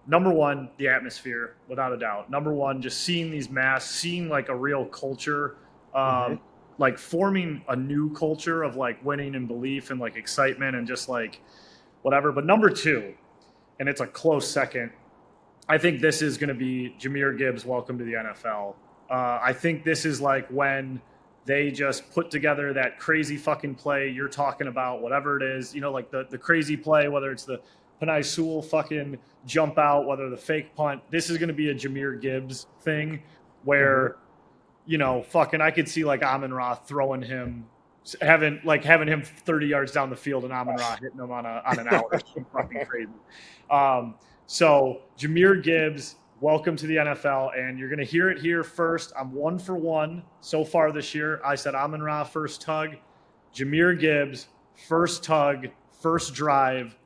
Number one, the atmosphere, without a doubt. Number one, just seeing these masks, seeing like a real culture, like forming a new culture of like winning and belief and like excitement and just like whatever. But number two, and it's a close second, I think this is going to be Jahmyr Gibbs' welcome to the NFL. I think this is like when they just put together that crazy fucking play you're talking about, whatever it is, like the crazy play, whether it's the Penei Sewell fucking jump out, whether the fake punt. This is going to be a Jahmyr Gibbs thing where, fucking I could see like Amon-Ra throwing him, having him 30 yards down the field and Amon-Ra hitting him on an hour. Fucking crazy. So Jahmyr Gibbs, welcome to the NFL, and you're going to hear it here first. I'm 1 for 1 so far this year. I said Amon-Ra first tug, Jahmyr Gibbs first tug, first drive.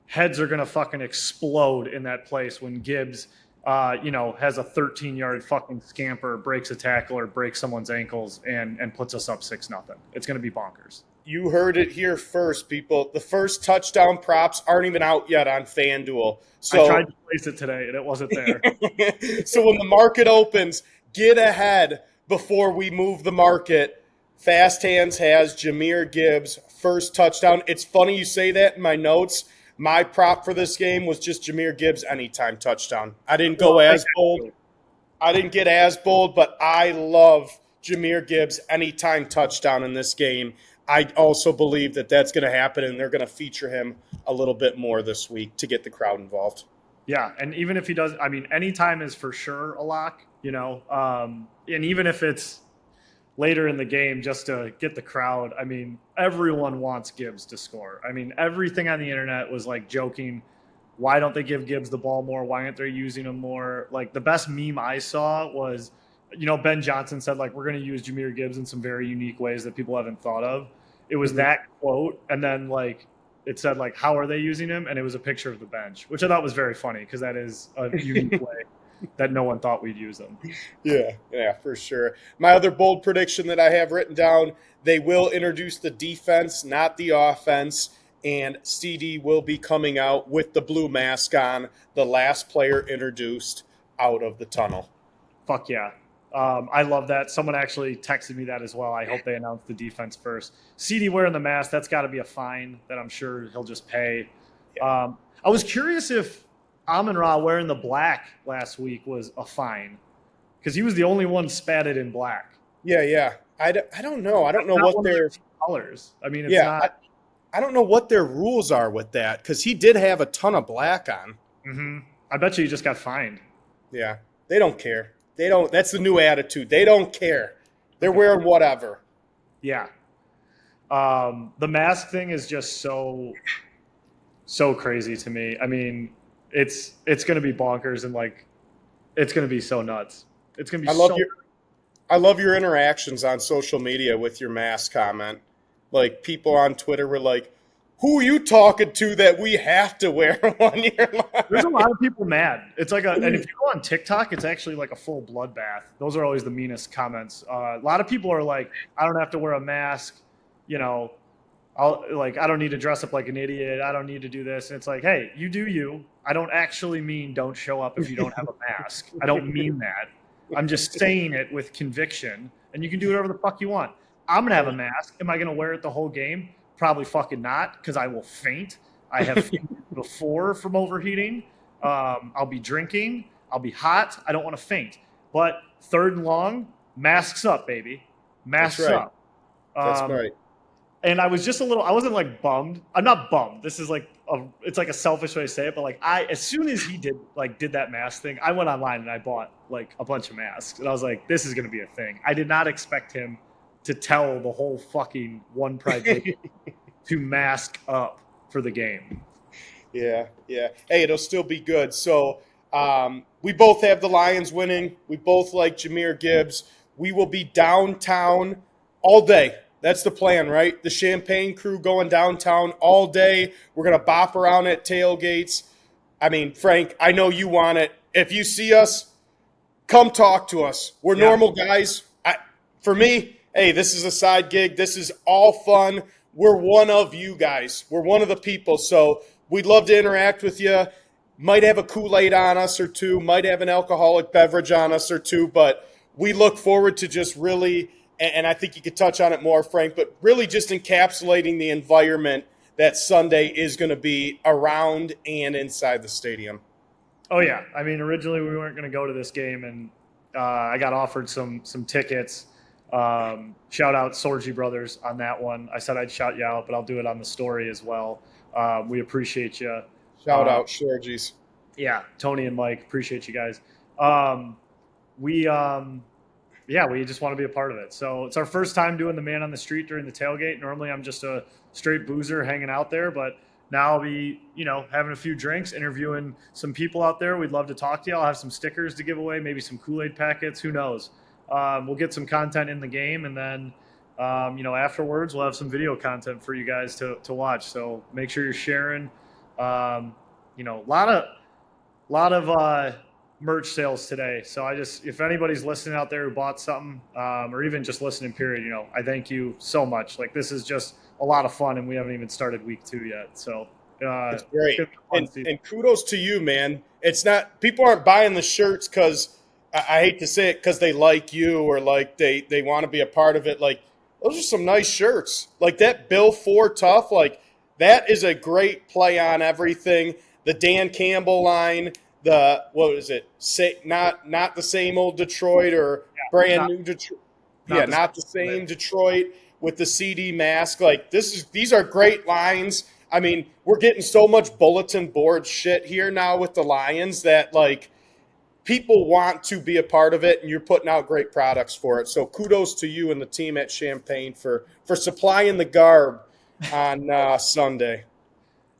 Heads are going to fucking explode in that place when Gibbs, has a 13-yard fucking scamper, breaks a tackle or breaks someone's ankles and puts us up 6-0. It's going to be bonkers. You heard it here first, people. The first touchdown props aren't even out yet on FanDuel. So I tried to place it today, and it wasn't there. So when the market opens, get ahead before we move the market. Fast Hands has Jahmyr Gibbs' first touchdown. It's funny you say that in my notes. My prop for this game was just Jahmyr Gibbs' anytime touchdown. I didn't go as bold. I didn't get as bold, but I love Jahmyr Gibbs' anytime touchdown in this game. I also believe that that's going to happen, and they're going to feature him a little bit more this week to get the crowd involved. Yeah, and even if he does, anytime is for sure a lock, and even if it's later in the game just to get the crowd, everyone wants Gibbs to score. Everything on the internet was like joking, why don't they give Gibbs the ball more? Why aren't they using him more? Like the best meme I saw was, Ben Johnson said, like, we're going to use Jahmyr Gibbs in some very unique ways that people haven't thought of. It was that quote, and then, like, it said, like, how are they using him? And it was a picture of the bench, which I thought was very funny because that is a unique way that no one thought we'd use them. Yeah, for sure. My other bold prediction that I have written down, they will introduce the defense, not the offense, and CD will be coming out with the blue mask on, the last player introduced out of the tunnel. Fuck yeah. I love that. Someone actually texted me that as well. I hope they announce the defense first. CD wearing the mask, that's got to be a fine that I'm sure he'll just pay. Yeah. I was curious if Amon-Ra wearing the black last week was a fine because he was the only one spatted in black. Yeah. I don't know. I don't know what their colors. It's not. I don't know what their rules are with that because he did have a ton of black on. Mm-hmm. I bet you he just got fined. Yeah, they don't care. They don't. That's the new attitude. They don't care. They're wearing whatever. Yeah. The mask thing is just so crazy to me. It's going to be bonkers and like it's going to be so nuts. It's going to be I love your interactions on social media with your mask comment. Like people on Twitter were like, "Who are you talking to that we have to wear one?" There's a lot of people mad. It's like and if you go on TikTok, it's actually like a full bloodbath. Those are always the meanest comments. A lot of people are like, "I don't have to wear a mask," I don't need to dress up like an idiot. I don't need to do this. And it's like, hey, you do you. I don't actually mean don't show up if you don't have a mask. I don't mean that. I'm just saying it with conviction, and you can do whatever the fuck you want. I'm going to have a mask. Am I going to wear it the whole game? Probably fucking not, because I will faint. I have fainted before from overheating. I'll be drinking. I'll be hot. I don't want to faint. But third and long, masks up, baby. Masks up. That's right. And I was just I wasn't like bummed. I'm not bummed. This is like it's like a selfish way to say it, but like as soon as he did that mask thing, I went online and I bought like a bunch of masks. And I was like, this is going to be a thing. I did not expect him to tell the whole fucking One Pride Nation to mask up for the game. Yeah. Hey, it'll still be good. So we both have the Lions winning. We both like Jahmyr Gibbs. We will be downtown all day. That's the plan, right? The Champagne crew going downtown all day. We're going to bop around at tailgates. Frank, I know you want it. If you see us, come talk to us. We're normal guys. For me, hey, this is a side gig. This is all fun. We're one of you guys. We're one of the people. So we'd love to interact with you. Might have a Kool-Aid on us or two. Might have an alcoholic beverage on us or two. But we look forward to just really, and I think you could touch on it more, Frank, but really just encapsulating the environment that Sunday is going to be around and inside the stadium. Oh, yeah. I mean, originally we weren't going to go to this game, and I got offered some tickets. Shout out Sorgi Brothers on that one. I said I'd shout you out, but I'll do it on the story as well. We appreciate you. Shout out, Sorgis. Yeah, Tony and Mike, appreciate you guys. We just want to be a part of it. So it's our first time doing the man on the street during the tailgate. Normally I'm just a straight boozer hanging out there, but now I'll be, having a few drinks, interviewing some people out there. We'd love to talk to you. I'll have some stickers to give away, maybe some Kool-Aid packets. Who knows? We'll get some content in the game, and then, afterwards we'll have some video content for you guys to watch. So make sure you're sharing. A lot of merch sales today. So if anybody's listening out there who bought something, or even just listening, period, I thank you so much. Like, this is just a lot of fun, and we haven't even started week 2 yet. So it's great. And kudos to you, man. It's not, people aren't buying the shirts because, I hate to say it, because they like you or like they want to be a part of it. Like, those are some nice shirts. Like that Bill 4 Tough, like that is a great play on everything. The Dan Campbell line, what is it? Not the same old Detroit or brand new Detroit. Not the same Detroit with the CD mask. Like these are great lines. I mean, we're getting so much bulletin board shit here now with the Lions that like people want to be a part of it, and you're putting out great products for it. So kudos to you and the team at Champaign for supplying the garb on Sunday.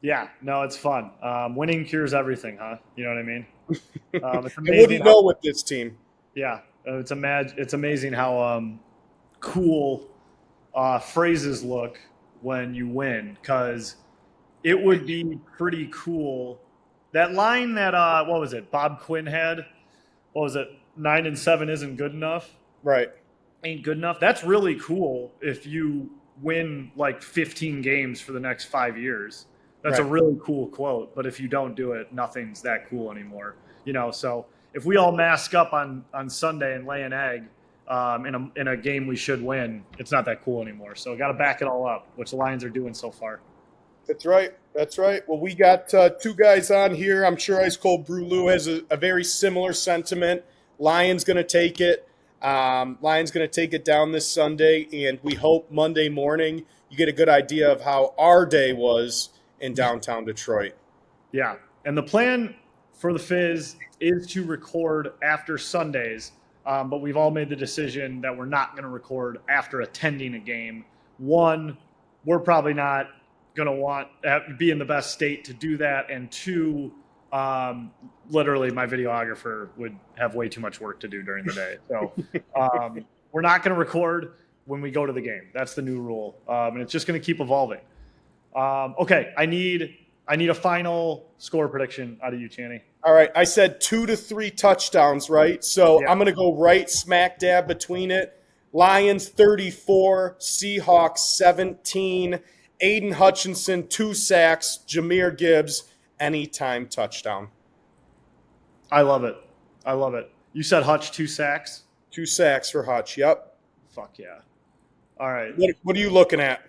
Yeah, no, it's fun. Winning cures everything, huh? You know what I mean? It's amazing. I wouldn't know with this team. Yeah, it's amazing how cool phrases look when you win, because it would be pretty cool. That line that what was it? Bob Quinn had. What was it? 9-7 isn't good enough. Right. Ain't good enough. That's really cool if you win like 15 games for the next 5 years. That's a really cool quote. But if you don't do it, nothing's that cool anymore. So if we all mask up on Sunday and lay an egg in a game we should win, it's not that cool anymore. So got to back it all up, which the Lions are doing so far. That's right. Well, we got 2 guys on here. I'm sure Ice Cold Brew Lou has a very similar sentiment. Lions going to take it. Lions going to take it down this Sunday, and we hope Monday morning you get a good idea of how our day was in downtown Detroit. Yeah, and the plan for the Fizz is to record after Sundays, but we've all made the decision that we're not going to record after attending a game. One, we're probably not going to want to be in the best state to do that, and 2, literally my videographer would have way too much work to do during the day. So we're not going to record when we go to the game. That's the new rule, and it's just going to keep evolving. Okay, I need a final score prediction out of you, Channy. All right, I said 2 to 3 touchdowns, right? So I'm going to go right smack dab between it. Lions 34, Seahawks 17. Aiden Hutchinson, 2 sacks. Jahmyr Gibbs, anytime touchdown. I love it. You said Hutch 2 sacks? 2 sacks for Hutch, yep. Fuck yeah. All right. What are you looking at?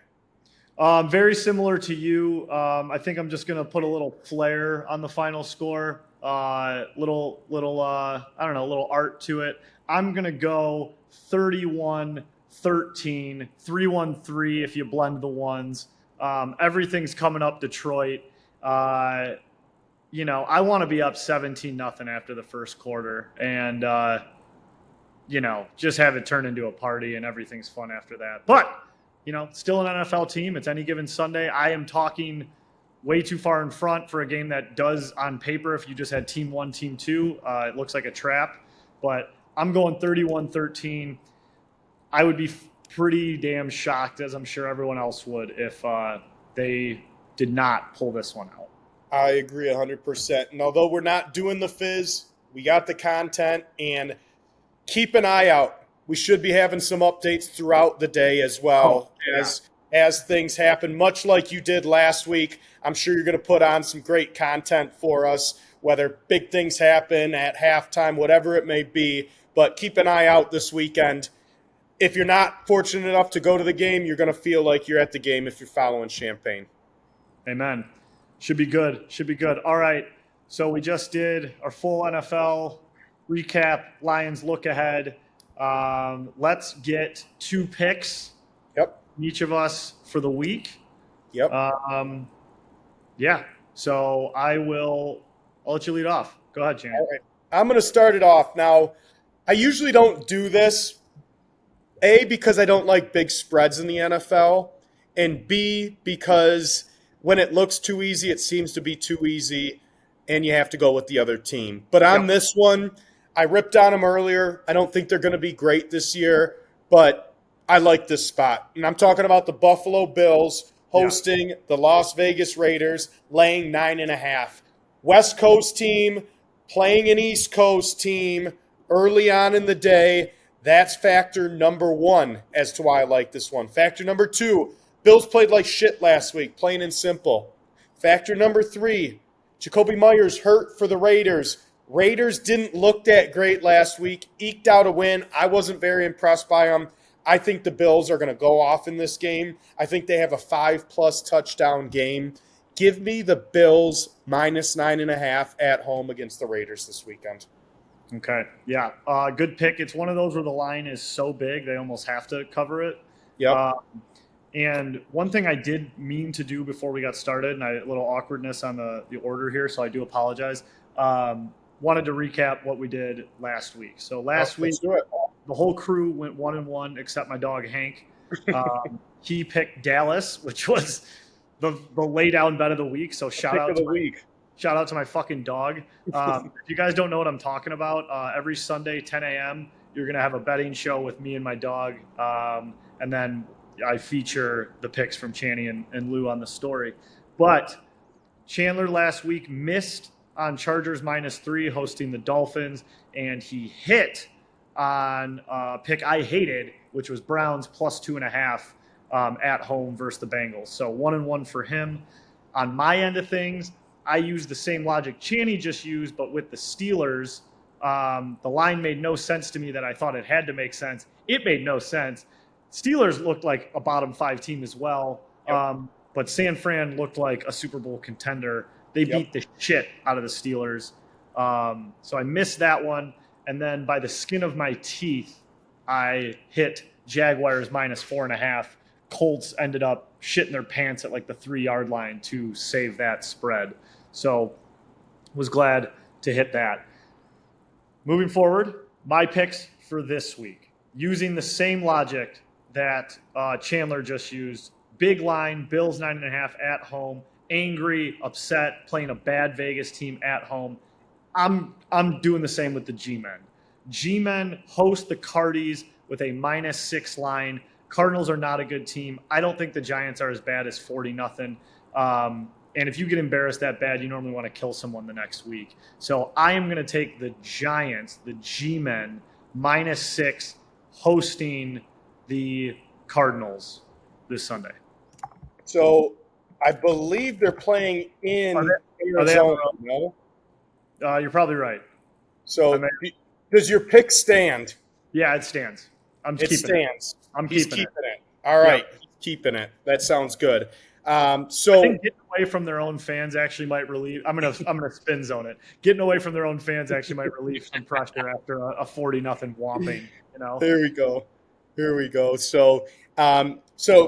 Very similar to you. I think I'm just going to put a little flair on the final score. Little art to it. I'm going to go 31-13, 3-1-3 if you blend the ones. Everything's coming up Detroit. I want to be up 17-0 after the first quarter and, just have it turn into a party and everything's fun after that. But, still an NFL team. It's any given Sunday. I am talking way too far in front for a game that does on paper. If you just had team 1, team 2, it looks like a trap, but I'm going 31-13. I would be pretty damn shocked, as I'm sure everyone else would, if they did not pull this one out. I agree 100%. And although we're not doing the Fizz, we got the content, and keep an eye out. We should be having some updates throughout the day as well as things happen, much like you did last week. I'm sure you're going to put on some great content for us, whether big things happen at halftime, whatever it may be. But keep an eye out this weekend. If you're not fortunate enough to go to the game, you're going to feel like you're at the game if you're following Champaign. Amen. Should be good. Should be good. All right. So we just did our full NFL recap, Lions look ahead. Let's get 2 picks. Yep. Each of us for the week. Yep. Yeah. So I'll let you lead off. Go ahead, Chan. All right. I'm going to start it off. Now, I usually don't do this, A, because I don't like big spreads in the NFL, and B, because when it looks too easy, it seems to be too easy, and you have to go with the other team. But on this one, I ripped on them earlier. I don't think they're going to be great this year, but I like this spot. And I'm talking about the Buffalo Bills hosting the Las Vegas Raiders, laying 9.5. West Coast team playing an East Coast team early on in the day. That's factor number 1 as to why I like this one. Factor number 2, Bills played like shit last week, plain and simple. Factor number 3, Jacoby Myers hurt for the Raiders. Raiders didn't look that great last week, eked out a win. I wasn't very impressed by them. I think the Bills are going to go off in this game. I think they have a 5+ touchdown game. Give me the Bills minus 9.5 at home against the Raiders this weekend. Okay. Yeah. Good pick. It's one of those where the line is so big they almost have to cover it. Yep. And one thing I did mean to do before we got started, and a little awkwardness on the order here, so I do apologize. Wanted to recap what we did last week. So last week, the whole crew went 1-1 except my dog Hank. He picked Dallas, which was the lay down bet of the week. So shout out to my fucking dog. If you guys don't know what I'm talking about, every Sunday 10 a.m. you're gonna have a betting show with me and my dog, and then I feature the picks from Channy and Lou on the story. But Chandler last week missed on Chargers -3 hosting the Dolphins, and he hit on a pick I hated, which was Browns +2.5 at home versus the Bengals. So 1-1 for him. On my end of things, I used the same logic Channy just used, but with the Steelers, the line made no sense to me that I thought it had to make sense. It made no sense. Steelers looked like a bottom 5 team as well, but San Fran looked like a Super Bowl contender. They beat the shit out of the Steelers. So I missed that one. And then by the skin of my teeth, I hit Jaguars -4.5. Colts ended up shitting their pants at like the 3-yard line to save that spread. So was glad to hit that. Moving forward, my picks for this week. Using the same logic that Chandler just used. Big line, Bills 9.5 at home. Angry, upset, playing a bad Vegas team at home. I'm doing the same with the G-Men. G-Men host the Cardis with a -6 line. Cardinals are not a good team. I don't think the Giants are as bad as 40-0. And if you get embarrassed that bad, you normally want to kill someone the next week. So I am going to take the Giants, the G-Men, -6 hosting the Cardinals this Sunday. So I believe they're playing in Arizona. No? You're probably right. So does your pick stand? Yeah, it stands. It stands. He's keeping it. All right. He's keeping it. That sounds good. So I think getting away from their own fans actually might relieve. I'm gonna spin zone it. Getting away from their own fans actually might relieve some pressure after a 40-0 whopping. You know. Here we go. So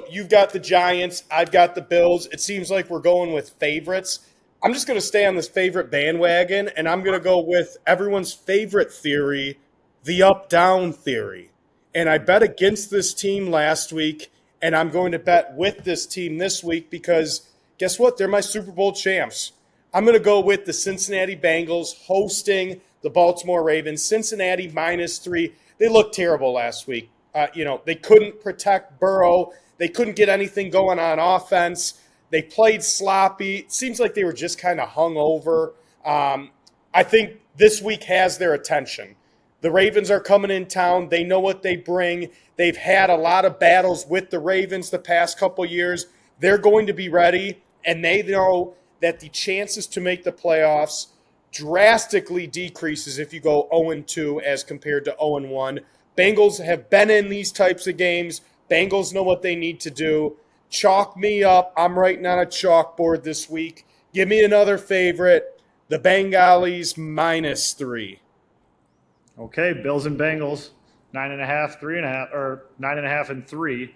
you've got the Giants. I've got the Bills. It seems like we're going with favorites. I'm just going to stay on this favorite bandwagon, and I'm going to go with everyone's favorite theory, the up-down theory. And I bet against this team last week, and I'm going to bet with this team this week because guess what? They're my Super Bowl champs. I'm going to go with the Cincinnati Bengals hosting the Baltimore Ravens. Cincinnati -3. They looked terrible last week. They couldn't protect Burrow. They couldn't get anything going on offense. They played sloppy. It seems like they were just kind of hung over. I think this week has their attention. The Ravens are coming in town. They know what they bring. They've had a lot of battles with the Ravens the past couple years. They're going to be ready, and they know that the chances to make the playoffs drastically decreases if you go 0-2 as compared to 0-1. Bengals have been in these types of games. Bengals know what they need to do. Chalk me up. I'm writing on a chalkboard this week. Give me another favorite. The Bengalis -3. Okay, Bills and Bengals, 9.5, 3.5, or 9.5 and 3.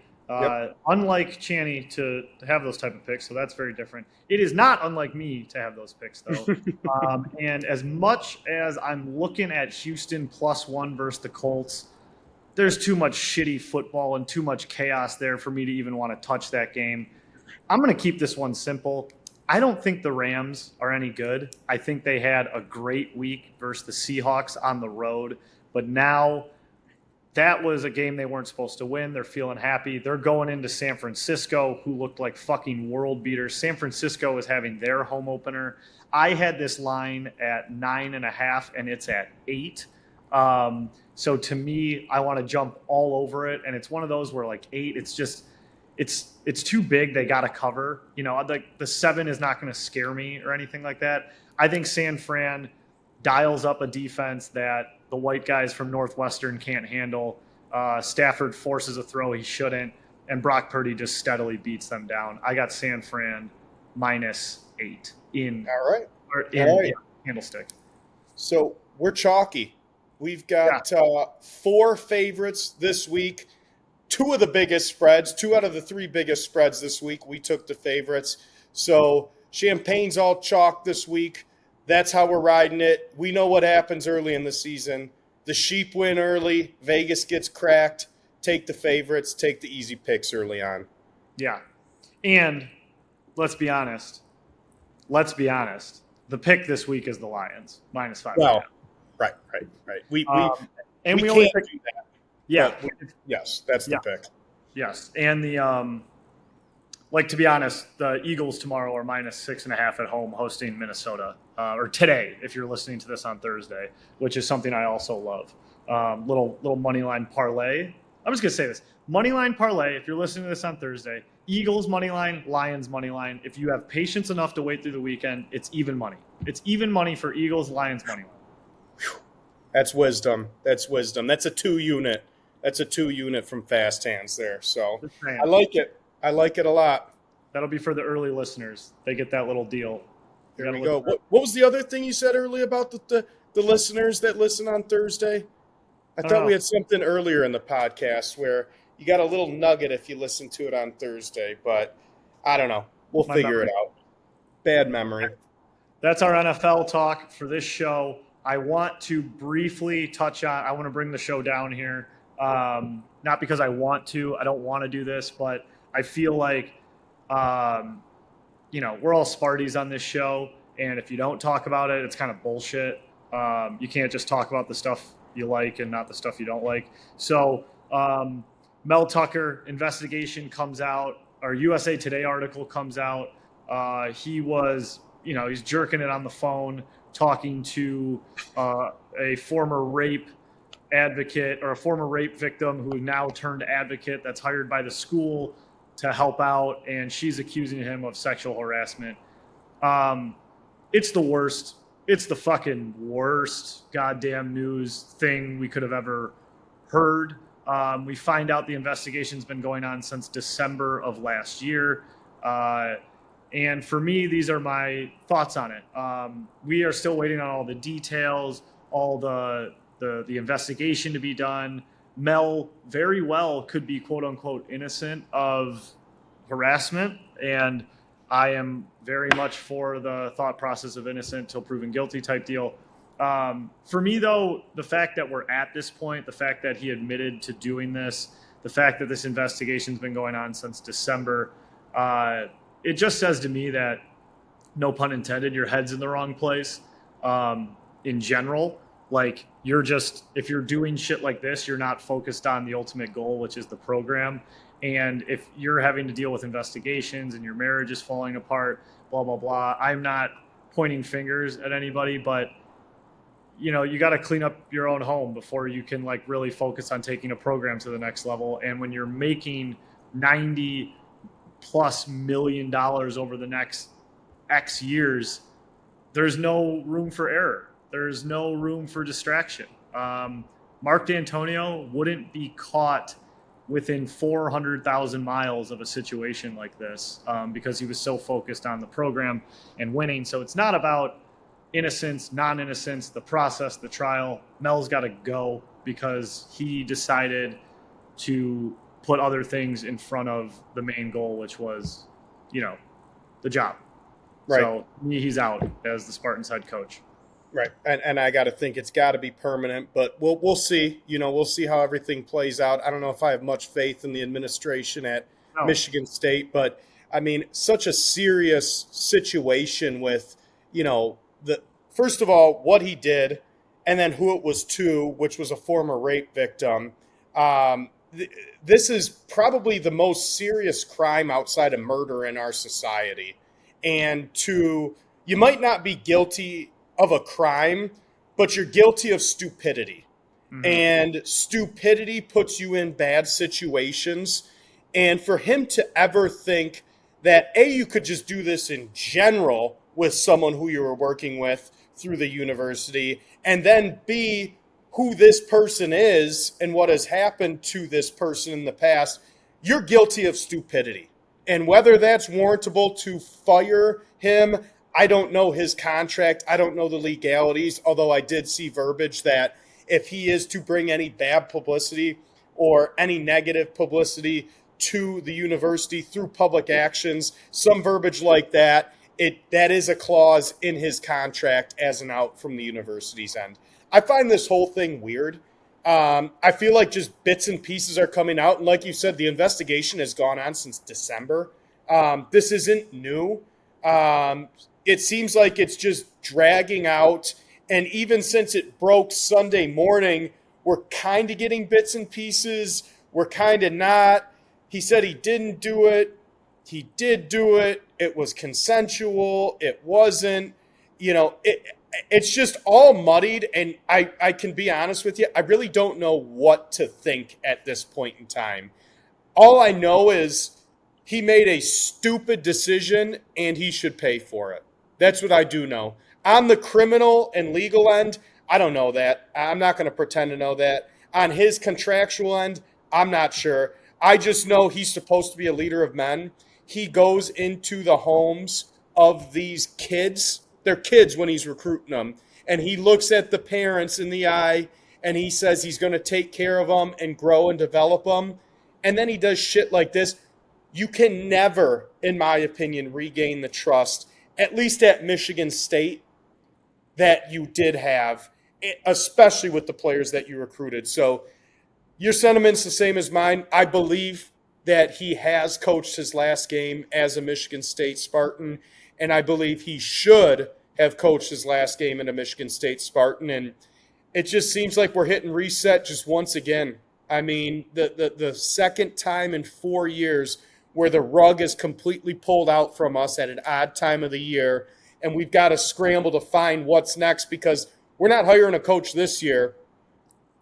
Unlike Channy to have those type of picks, so that's very different. It is not unlike me to have those picks, though. And as much as I'm looking at Houston +1 versus the Colts, there's too much shitty football and too much chaos there for me to even want to touch that game. I'm going to keep this one simple. I don't think the Rams are any good. I think they had a great week versus the Seahawks on the road, but now that was a game they weren't supposed to win. They're feeling happy. They're going into San Francisco, who looked like fucking world beaters. San Francisco is having their home opener. I had this line at 9.5, and it's at 8. So to me, I want to jump all over it, and it's one of those where like 8, it's just it's too big. They got to cover. You know, like the 7 is not going to scare me or anything like that. I think San Fran dials up a defense that the white guys from Northwestern can't handle. Stafford forces a throw he shouldn't, and Brock Purdy just steadily beats them down. I got San Fran -8 in Candlestick. So we're chalky. We've got 4 favorites this week. 2 of the biggest spreads, 2 out of the 3 biggest spreads this week, we took the favorites. So Champagne's all chalk this week. That's how we're riding it. We know what happens early in the season. The sheep win early. Vegas gets cracked. Take the favorites. Take the easy picks early on. Yeah. And let's be honest. The pick this week is the Lions, -5.5. Well, right. We only can't picked, do that. Yeah. Yes, that's the pick. Yes. And the to be honest, the Eagles tomorrow are -6.5 at home hosting Minnesota, or today, if you're listening to this on Thursday, which is something I also love. Little money line parlay. I'm just going to say this. Money line parlay, if you're listening to this on Thursday, Eagles money line, Lions money line. If you have patience enough to wait through the weekend, it's even money. It's even money for Eagles, Lions money line. Whew. That's wisdom. That's a 2-unit. That's a 2-unit from Fast Hands there. So I like it. I like it a lot. That'll be for the early listeners. They get that little deal. There we go. What was the other thing you said earlier about the listeners that listen on Thursday? I thought we had something earlier in the podcast where you got a little nugget if you listen to it on Thursday, but I don't know. We'll figure it out. Bad memory. That's our NFL talk for this show. I want to briefly touch on – I want to bring the show down here. Not because I want to. I don't want to do this, but I feel like, we're all Sparties on this show, and if you don't talk about it, it's kind of bullshit. You can't just talk about the stuff you like and not the stuff you don't like. So Mel Tucker investigation comes out, or USA Today article comes out. He was, he's jerking it on the phone, talking to a former rape advocate or a former rape victim who now turned advocate that's hired by the school to help out, and she's accusing him of sexual harassment. It's the worst. It's the fucking worst goddamn news thing we could have ever heard. We find out the investigation's been going on since December of last year. And for me, these are my thoughts on it. We are still waiting on all the details, all the investigation to be done. Mel very well could be quote unquote innocent of harassment, and I am very much for the thought process of innocent till proven guilty type deal. For me, though, the fact that we're at this point, the fact that he admitted to doing this, the fact that this investigation's been going on since December, it just says to me that, no pun intended, your head's in the wrong place in general. Like, if you're doing shit like this, you're not focused on the ultimate goal, which is the program. And if you're having to deal with investigations and your marriage is falling apart, blah, blah, blah, I'm not pointing fingers at anybody, but you got to clean up your own home before you can like really focus on taking a program to the next level. And when you're making $90+ million over the next X years, there's no room for error. There's no room for distraction. Mark D'Antonio wouldn't be caught within 400,000 miles of a situation like this because he was so focused on the program and winning. So it's not about innocence, non-innocence, the process, the trial. Mel's got to go because he decided to put other things in front of the main goal, which was, the job. Right. So he's out as the Spartans head coach. Right. And I got to think it's got to be permanent, but we'll see. We'll see how everything plays out. I don't know if I have much faith in the administration at Michigan State, but I mean, such a serious situation with, first of all, what he did, and then who it was to, which was a former rape victim. This is probably the most serious crime outside of murder in our society. And you might not be guilty of a crime, but you're guilty of stupidity. Mm-hmm. And stupidity puts you in bad situations. And for him to ever think that, A, you could just do this in general with someone who you were working with through the university, and then B, who this person is and what has happened to this person in the past, you're guilty of stupidity. And whether that's warrantable to fire him, I don't know his contract. I don't know the legalities, although I did see verbiage that if he is to bring any bad publicity or any negative publicity to the university through public actions, some verbiage like that, that is a clause in his contract as an out from the university's end. I find this whole thing weird. I feel like just bits and pieces are coming out. And like you said, the investigation has gone on since December. This isn't new. It seems like it's just dragging out. And even since it broke Sunday morning, we're kind of getting bits and pieces. We're kind of not. He said he didn't do it. He did do it. It was consensual. It wasn't. It's just all muddied. And I can be honest with you, I really don't know what to think at this point in time. All I know is he made a stupid decision and he should pay for it. That's what I do know. On the criminal and legal end, I don't know that. I'm not going to pretend to know that. On his contractual end, I'm not sure. I just know he's supposed to be a leader of men. He goes into the homes of these kids. They're kids when he's recruiting them. And he looks at the parents in the eye and he says he's going to take care of them and grow and develop them. And then he does shit like this. You can never, in my opinion, regain the trust, at least at Michigan State, that you did have, especially with the players that you recruited. So your sentiment's the same as mine. I believe that he has coached his last game as a Michigan State Spartan, and I believe he should have coached his last game in a Michigan State Spartan. And it just seems like we're hitting reset just once again. I mean, the second time in 4 years where the rug is completely pulled out from us at an odd time of the year, and we've got to scramble to find what's next because we're not hiring a coach this year.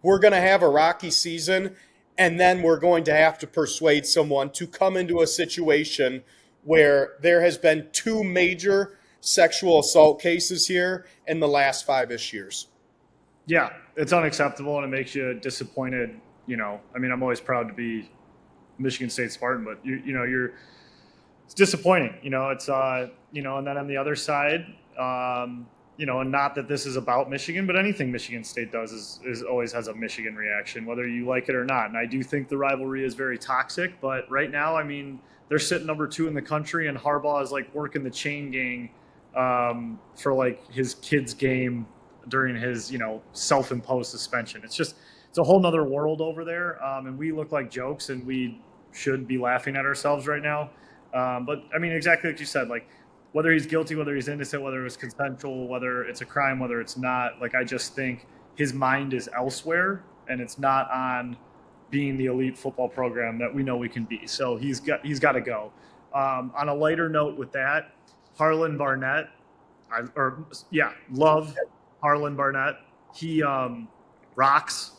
We're going to have a rocky season, and then we're going to have to persuade someone to come into a situation where there has been 2 major sexual assault cases here in the last 5-ish years. Yeah, it's unacceptable, and it makes you disappointed. I'm always proud to be Michigan State Spartan, but it's disappointing. It's and then on the other side, and not that this is about Michigan, but anything Michigan State does is always has a Michigan reaction, whether you like it or not. And I do think the rivalry is very toxic, but right now, I mean, they're sitting number 2 in the country, and Harbaugh is like working the chain gang for like his kid's game during his self-imposed suspension. It's a whole nother world over there, and we look like jokes, and we should be laughing at ourselves right now. But I mean, exactly like you said, like whether he's guilty, whether he's innocent, whether it was consensual, whether it's a crime, whether it's not, like I just think his mind is elsewhere, and it's not on being the elite football program that we know we can be. So he's got to go. On a lighter note with that, Harlan Barnett, love Harlan Barnett. He rocks.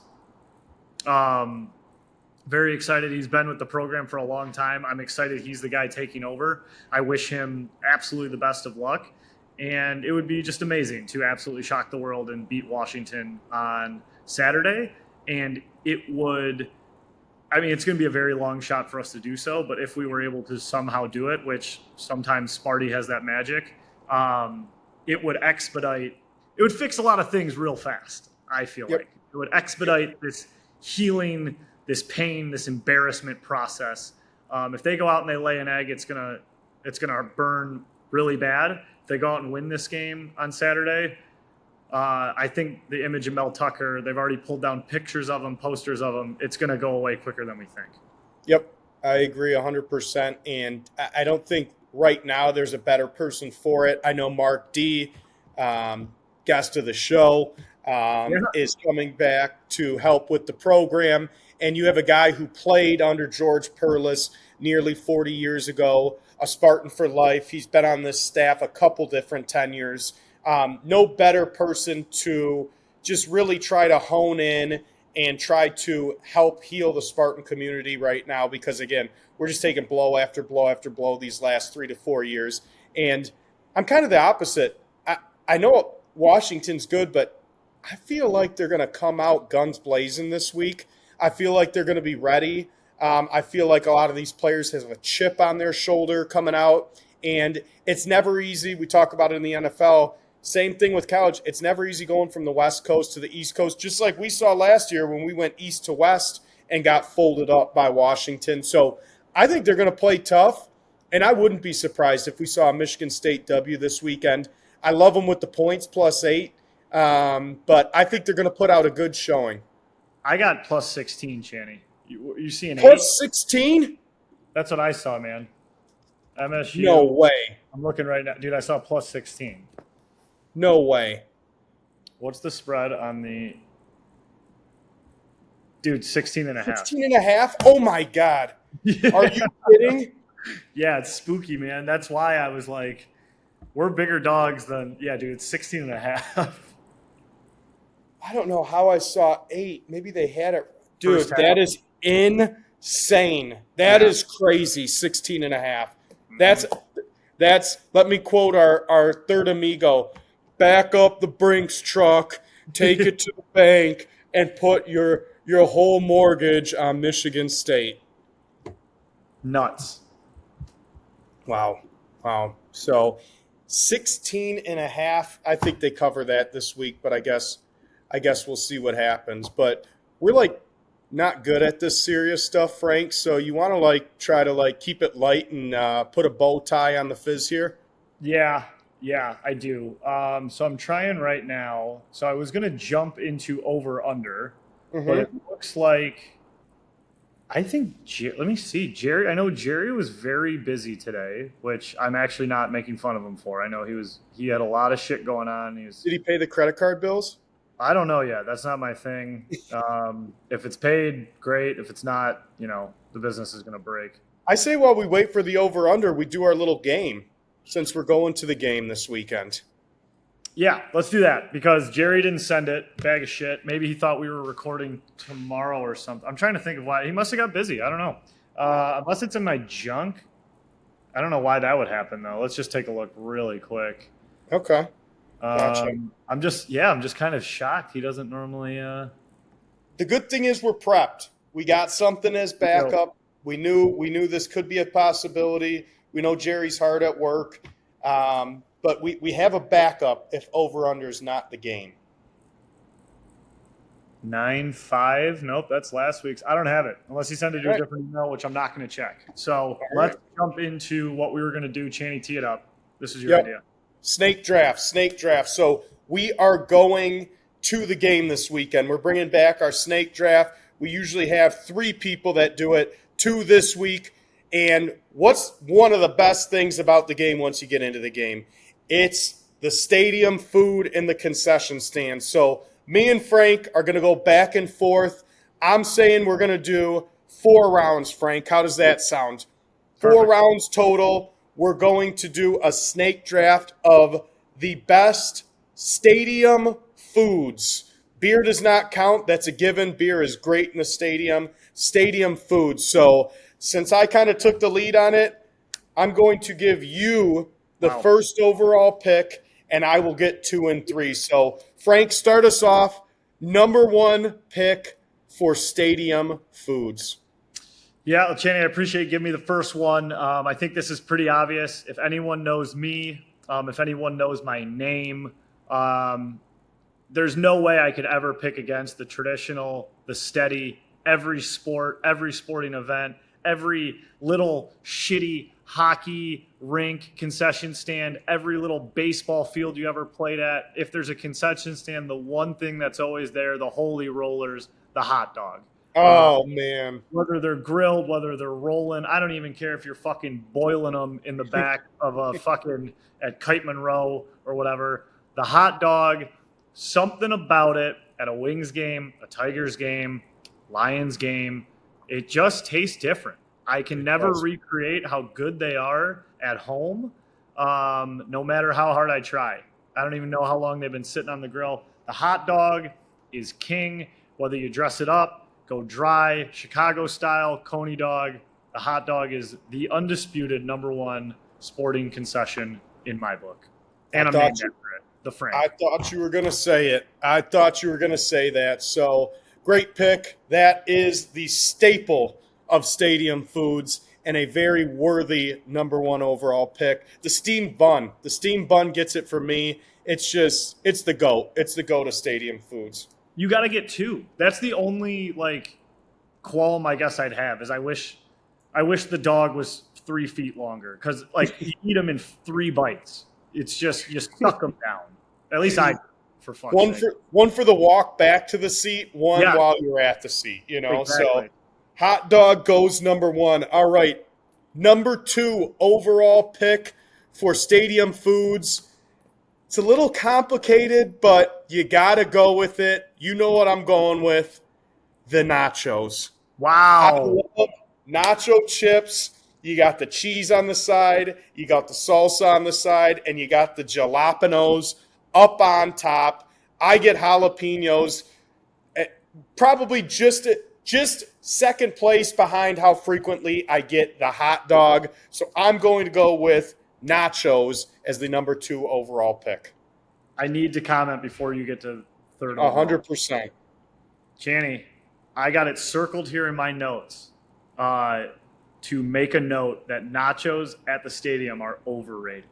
Very excited. He's been with the program for a long time. I'm excited he's the guy taking over. I wish him absolutely the best of luck. And it would be just amazing to absolutely shock the world and beat Washington on Saturday. And it would, I mean, it's going to be a very long shot for us to do so. But if we were able to somehow do it, which sometimes Sparty has that magic, it would expedite, it would fix a lot of things real fast, I feel like. It would expedite this healing, this pain, this embarrassment process. If they go out and they lay an egg, it's gonna burn really bad. If they go out and win this game on Saturday, I think the image of Mel Tucker, they've already pulled down pictures of him, posters of him. It's going to go away quicker than we think. Yep, I agree 100%. And I don't think right now there's a better person for it. I know Mark D, guest of the show, is coming back to help with the program. And you have a guy who played under George Perlis nearly 40 years ago, a Spartan for life. He's been on this staff a couple different tenures. No better person to just really try to hone in and try to help heal the Spartan community right now because, again, we're just taking blow after blow after blow these last 3 to 4 years. And I'm kind of the opposite. I know Washington's good, but I feel like they're going to come out guns blazing this week. I feel like they're going to be ready. I feel like a lot of these players have a chip on their shoulder coming out, and it's never easy. We talk about it in the NFL. Same thing with college. It's never easy going from the West Coast to the East Coast, just like we saw last year when we went East to West and got folded up by Washington. So I think they're going to play tough, and I wouldn't be surprised if we saw a Michigan State W this weekend. I love them with the points +8, but I think they're going to put out a good showing. I got +16, Channy. You see an +16? That's what I saw, man. MSU. No way. I'm looking right now. Dude, I saw +16. No way. What's the spread on the – dude, 16.5. 16.5? Oh, my God. Yeah. Are you kidding? Yeah, it's spooky, man. That's why I was like, we're bigger dogs than – yeah, dude, it's 16.5. I don't know how I saw 8. Maybe they had it. Dude, that is insane. That is crazy, 16.5. That's let me quote our third amigo. Back up the Brinks truck, take it to the bank, and put your whole mortgage on Michigan State. Nuts. Wow. So 16.5. I think they cover that this week, but I guess we'll see what happens. But we're like not good at this serious stuff, Frank. So you want to like try to like keep it light and put a bow tie on the Fizz here? Yeah, I do. So I'm trying right now. So I was going to jump into over-under, but it looks like I think let me see. Jerry, I know Jerry was very busy today, which I'm actually not making fun of him for. I know he had a lot of shit going on. Did he pay the credit card bills? I don't know yet. That's not my thing. If it's paid, great. If it's not, the business is going to break. I say while we wait for the over-under, we do our little game since we're going to the game this weekend. Yeah, let's do that because Jerry didn't send it. Bag of shit. Maybe he thought we were recording tomorrow or something. I'm trying to think of why. He must have got busy. I don't know. Unless it's in my junk. I don't know why that would happen, though. Let's just take a look really quick. Okay. Gotcha. I'm just kind of shocked. He doesn't normally. The good thing is we're prepped. We got something as backup. We knew this could be a possibility. We know Jerry's hard at work, but we have a backup if over/under is not the game. 9-5. Nope, that's last week's. I don't have it unless he sent it to a different email, which I'm not going to check. So let's jump into what we were going to do. Channy, tee it up. This is your idea. Snake draft. So we are going to the game this weekend. We're bringing back our snake draft. We usually have 3 people that do it, 2 this week. And what's one of the best things about the game once you get into the game? It's the stadium food and the concession stand. So me and Frank are going to go back and forth. I'm saying we're going to do 4 rounds, Frank. How does that sound? Perfect. 4 rounds total. We're going to do a snake draft of the best stadium foods Beer does not count. That's a given. Beer is great in the stadium. Stadium food. So since I kind of took the lead on it, I'm going to give you the Wow. first overall pick, and I will get 2 and 3. So, Frank, start us off. Number 1 pick for stadium foods. Yeah, Channing, I appreciate you giving me the first one. I think this is pretty obvious. If anyone knows me, if anyone knows my name, there's no way I could ever pick against the traditional, the steady, every sport, every sporting event, every little shitty hockey rink, concession stand, every little baseball field you ever played at. If there's a concession stand, the one thing that's always there, the holy rollers, the hot dog. Oh, man. Whether they're grilled, whether they're rolling, I don't even care if you're fucking boiling them in the back of a fucking at Kiteman Row or whatever. The hot dog, something about it at a Wings game, a Tigers game, Lions game, it just tastes different. I can never recreate how good they are at home, no matter how hard I try. I don't even know how long they've been sitting on the grill. The hot dog is king, whether you dress it up, go dry, Chicago style, Coney dog. The hot dog is the undisputed number 1 sporting concession in my book. And I'm named after it, the Frank. I thought you were going to say it. I thought you were going to say that. So, great pick. That is the staple of stadium foods and a very worthy number 1 overall pick. The steamed bun. The steamed bun gets it for me. It's the GOAT. It's the GOAT of stadium foods. You got to get 2. That's the only qualm I guess I'd have is I wish the dog was 3 feet longer because you eat them in 3 bites. It's just you suck them down. At least I, for fun. One for the walk back to the seat. One while you're at the seat. Exactly. So hot dog goes number 1. All right, number 2 overall pick for stadium foods. It's a little complicated, but you got to go with it. You know what I'm going with. The nachos. Wow. I love nacho chips. You got the cheese on the side. You got the salsa on the side. And you got the jalapenos up on top. I get jalapenos. Probably just second place behind how frequently I get the hot dog. So I'm going to go with nachos as the number 2 overall pick. I need to comment before you get to third overall. 100%. Channy, I got it circled here in my notes to make a note that nachos at the stadium are overrated.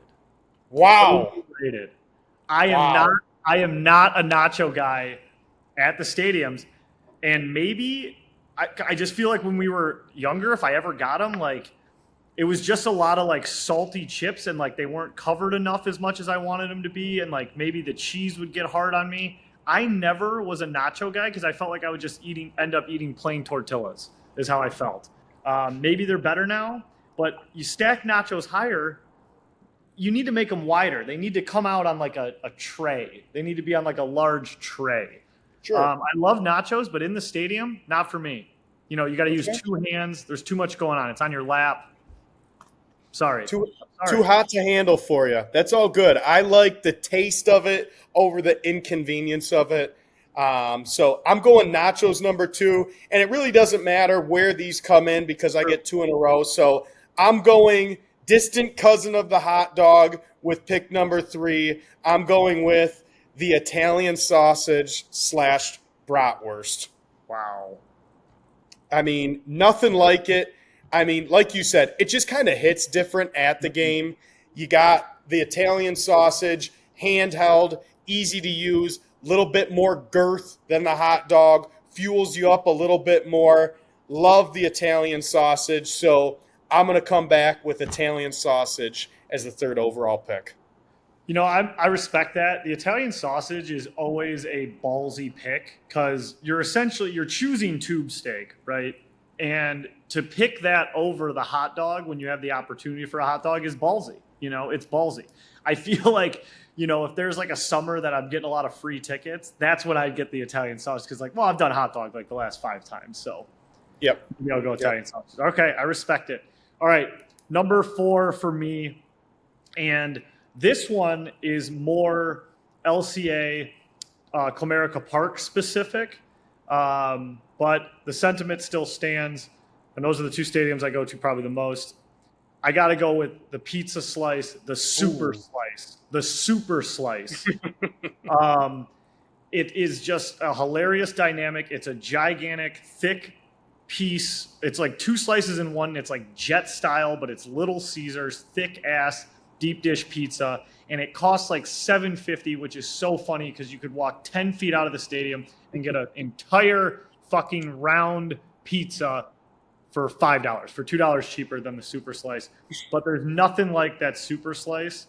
Wow. Overrated. I am not a nacho guy at the stadiums, and maybe I just feel like when we were younger, if I ever got them, it was just a lot of salty chips and they weren't covered enough as much as I wanted them to be. And maybe the cheese would get hard on me. I never was a nacho guy because I felt like I would just end up eating plain tortillas is how I felt. Maybe they're better now, but you stack nachos higher. You need to make them wider. They need to come out on a tray. They need to be on a large tray. Sure. I love nachos, but in the stadium, not for me. You got to use 2 hands. There's too much going on. It's on your lap. Sorry. Too hot to handle for you. That's all good. I like the taste of it over the inconvenience of it. So I'm going nachos number 2, and it really doesn't matter where these come in because I get 2 in a row. So I'm going distant cousin of the hot dog with pick number 3. I'm going with the Italian sausage / bratwurst. Wow. I mean, nothing like it. I mean, like you said, it just kind of hits different at the game. You got the Italian sausage, handheld, easy to use, a little bit more girth than the hot dog, fuels you up a little bit more. Love the Italian sausage, so I'm going to come back with Italian sausage as the 3rd overall pick. I respect that. The Italian sausage is always a ballsy pick because you're choosing tube steak, right? And to pick that over the hot dog when you have the opportunity for a hot dog is ballsy. It's ballsy. I feel like, if there's a summer that I'm getting a lot of free tickets, that's when I'd get the Italian sausage because I've done hot dog the last 5 times. So yep. Maybe I'll go Italian sausage. Okay, I respect it. All right, number 4 for me. And this one is more LCA Comerica Park specific, but the sentiment still stands. And those are the two stadiums I go to probably the most. I got to go with the pizza slice, the super slice, the super slice. It is just a hilarious dynamic. It's a gigantic, thick piece. It's like two slices in one. It's like jet style, but it's Little Caesars, thick ass, deep dish pizza. And it costs like $7.50, which is so funny because you could walk 10 feet out of the stadium and get an entire fucking round pizza for $5, for $2 cheaper than the super slice. But there's nothing like that super slice.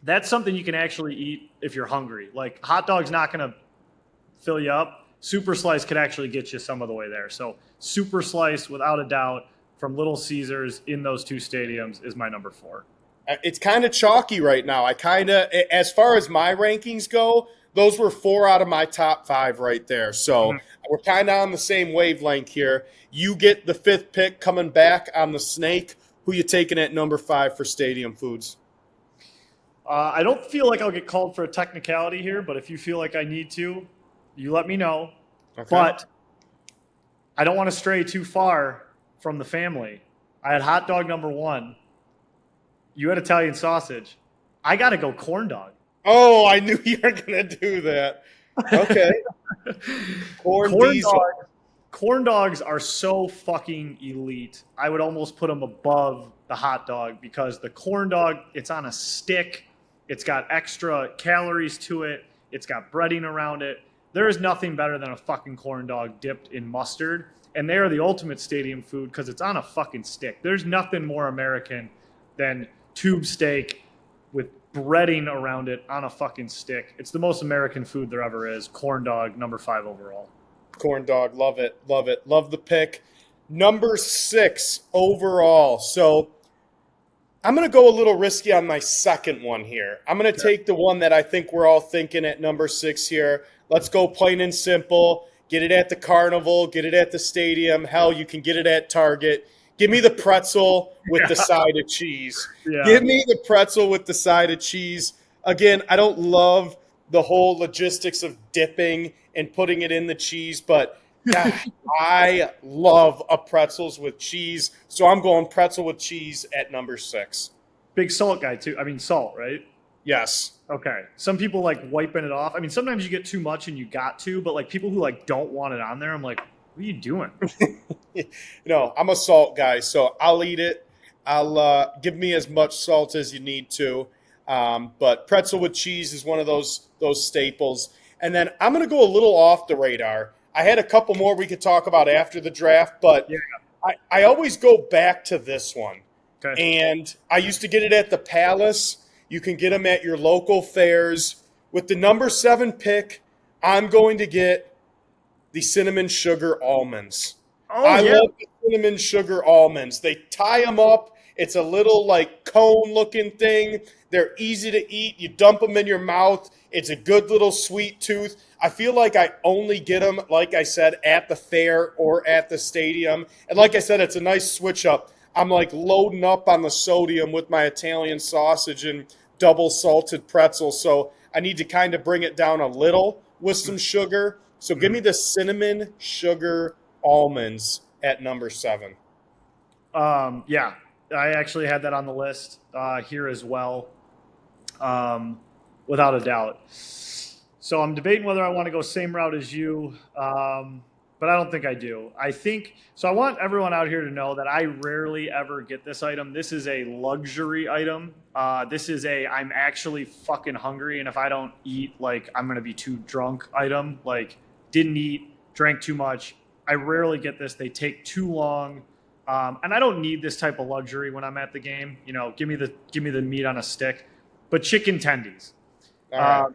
That's something you can actually eat if you're hungry. Like, hot dog's not going to fill you up. Super slice could actually get you some of the way there. So super slice, without a doubt, from Little Caesars in those two stadiums is my number 4. It's kind of chalky right now. As far as my rankings go, those were 4 out of my top 5 right there. So we're kind of on the same wavelength here. You get the 5th pick coming back on the snake. Who you taking at number 5 for stadium foods? I don't feel like I'll get called for a technicality here, but if you feel like I need to, you let me know. Okay. But I don't want to stray too far from the family. I had hot dog number 1. You had Italian sausage. I got to go corn dog. Oh, I knew you were going to do that. Okay. Corn dogs are so fucking elite. I would almost put them above the hot dog because the corn dog, it's on a stick. It's got extra calories to it. It's got breading around it. There is nothing better than a fucking corn dog dipped in mustard. And they are the ultimate stadium food because it's on a fucking stick. There's nothing more American than tube steak with breading around it on a fucking stick. It's the most American food there ever is. Corn dog, number 5 overall. Corn dog, love it, love it. Love the pick. Number 6 overall. So I'm going to go a little risky on my second one here. I'm going to take the one that I think we're all thinking at number 6 here. Let's go plain and simple. Get it at the carnival. Get it at the stadium. Hell, you can get it at Target. Give me the pretzel with the side of cheese. Yeah. Give me the pretzel with the side of cheese. Again, I don't love the whole logistics of dipping and putting it in the cheese, but God, I love a pretzels with cheese. So I'm going pretzel with cheese at number 6. Big salt guy too. I mean, salt, right? Yes. Okay. Some people like wiping it off. I mean, sometimes you get too much and you got to, but like people who like don't want it on there, I'm like, what are you doing? No, I'm a salt guy, so I'll eat it. I'll give me as much salt as you need to. But pretzel with cheese is one of those staples. And then I'm going to go a little off the radar. I had a couple more we could talk about after the draft, but I always go back to this one. Okay. And I used to get it at the Palace. You can get them at your local fairs. With the number 7 pick, I'm going to get the cinnamon sugar almonds. I love the cinnamon sugar almonds. They tie them up. It's a little like cone-looking thing. They're easy to eat. You dump them in your mouth. It's a good little sweet tooth. I feel like I only get them, like I said, at the fair or at the stadium. And like I said, it's a nice switch up. I'm like loading up on the sodium with my Italian sausage and double salted pretzels. So I need to kind of bring it down a little with some sugar. So give me the cinnamon sugar almonds at number 7. Yeah, I actually had that on the list here as well, without a doubt. So I'm debating whether I want to go same route as you, but I don't think I do. I want everyone out here to know that I rarely ever get this item. This is a luxury item. I'm actually fucking hungry, and if I don't eat, like, I'm going to be too drunk item. Like, didn't eat, drank too much. I rarely get this. They take too long. And I don't need this type of luxury when I'm at the game. You know, give me the meat on a stick. But chicken tendies. All right.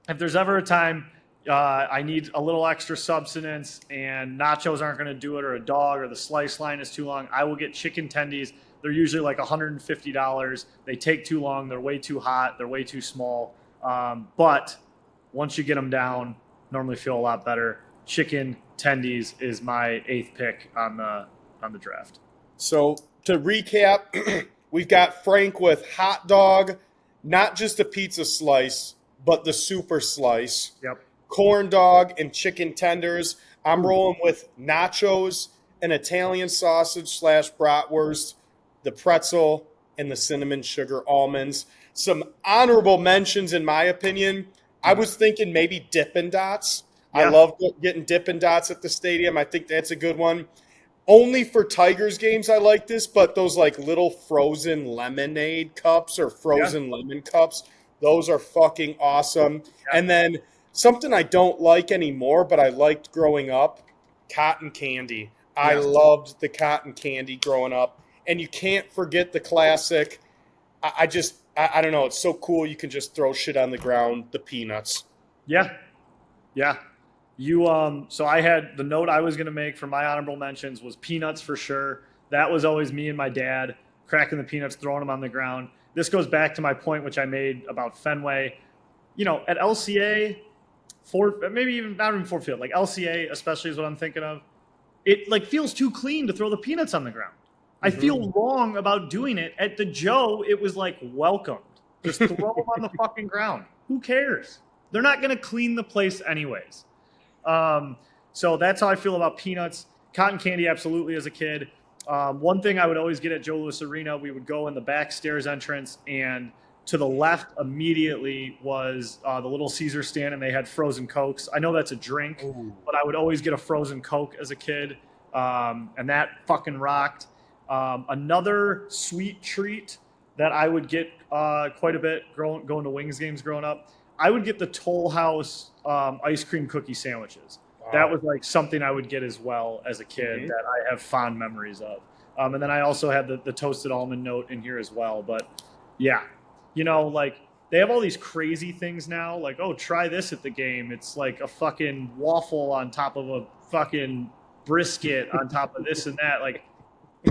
If there's ever a time I need a little extra substance and nachos aren't going to do it, or a dog, or the slice line is too long, I will get chicken tendies. They're usually like $150. They take too long. They're way too hot. They're way too small. But once you get them down, normally feel a lot better. Chicken tendies is my 8th pick on the draft. So to recap, we've got Frank with hot dog, not just a pizza slice, but the super slice. Yep. Corn dog and chicken tenders. I'm rolling with nachos, an Italian sausage / bratwurst, the pretzel, and the cinnamon sugar almonds. Some honorable mentions, in my opinion. I was thinking maybe Dippin' Dots. I Yeah. love getting Dippin' Dots at the stadium. I think that's a good one. Only for Tigers games I like this, but those like little frozen lemonade cups or frozen lemon cups, those are fucking awesome. Yeah. And then something I don't like anymore, but I liked growing up, cotton candy. I loved the cotton candy growing up. And you can't forget the classic. I don't know. It's so cool. You can just throw shit on the ground. The peanuts. Yeah. Yeah. So I had the note I was going to make for my honorable mentions was peanuts for sure. That was always me and my dad cracking the peanuts, throwing them on the ground. This goes back to my point, which I made about Fenway. At LCA, maybe even not even Ford Field, like LCA especially is what I'm thinking of. It like feels too clean to throw the peanuts on the ground. I feel wrong about doing it. At the Joe, it was like welcomed. Just throw them on the fucking ground. Who cares? They're not going to clean the place anyways. So that's how I feel about peanuts. Cotton candy, absolutely, as a kid. One thing I would always get at Joe Louis Arena, we would go in the back stairs entrance, and to the left immediately was the Little Caesar stand, and they had frozen Cokes. I know that's a drink, but I would always get a frozen Coke as a kid, and that fucking rocked. Another sweet treat that I would get quite a bit going to Wings games growing up, I would get the Toll House ice cream cookie sandwiches. Wow. That was like something I would get as well as a kid that I have fond memories of. And then I also had the toasted almond note in here as well. But yeah, like they have all these crazy things now. Like, oh, try this at the game. It's like a fucking waffle on top of a fucking brisket on top of this and that. Like,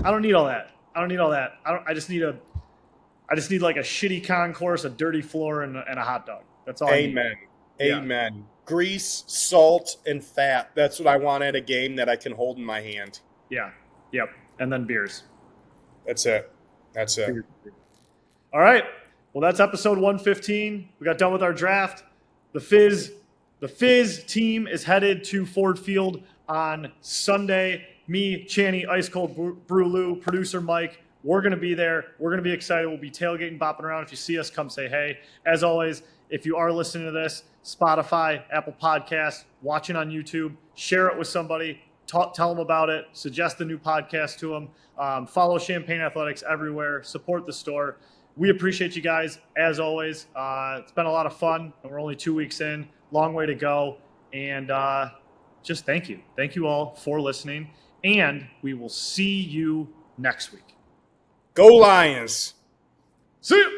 I don't need all that. I just need like a shitty concourse, a dirty floor, and a hot dog. That's all. Amen. I need. Amen. Yeah. Grease, salt, and fat. That's what I want at a game that I can hold in my hand. Yeah. Yep. And then beers. That's it. All right. Well, that's episode 115. We got done with our draft. The Fizz team is headed to Ford Field on Sunday. Me, Channy, Ice Cold Brew Lou, producer Mike. We're going to be there. We're going to be excited. We'll be tailgating, bopping around. If you see us, come say hey. As always, if you are listening to this, Spotify, Apple Podcasts, watching on YouTube, share it with somebody. Tell them about it. Suggest the new podcast to them. Follow Champaign Athletics everywhere. Support the store. We appreciate you guys, as always. It's been a lot of fun, and we're only 2 weeks in. Long way to go. And just thank you. Thank you all for listening. And we will see you next week. Go Lions. See you.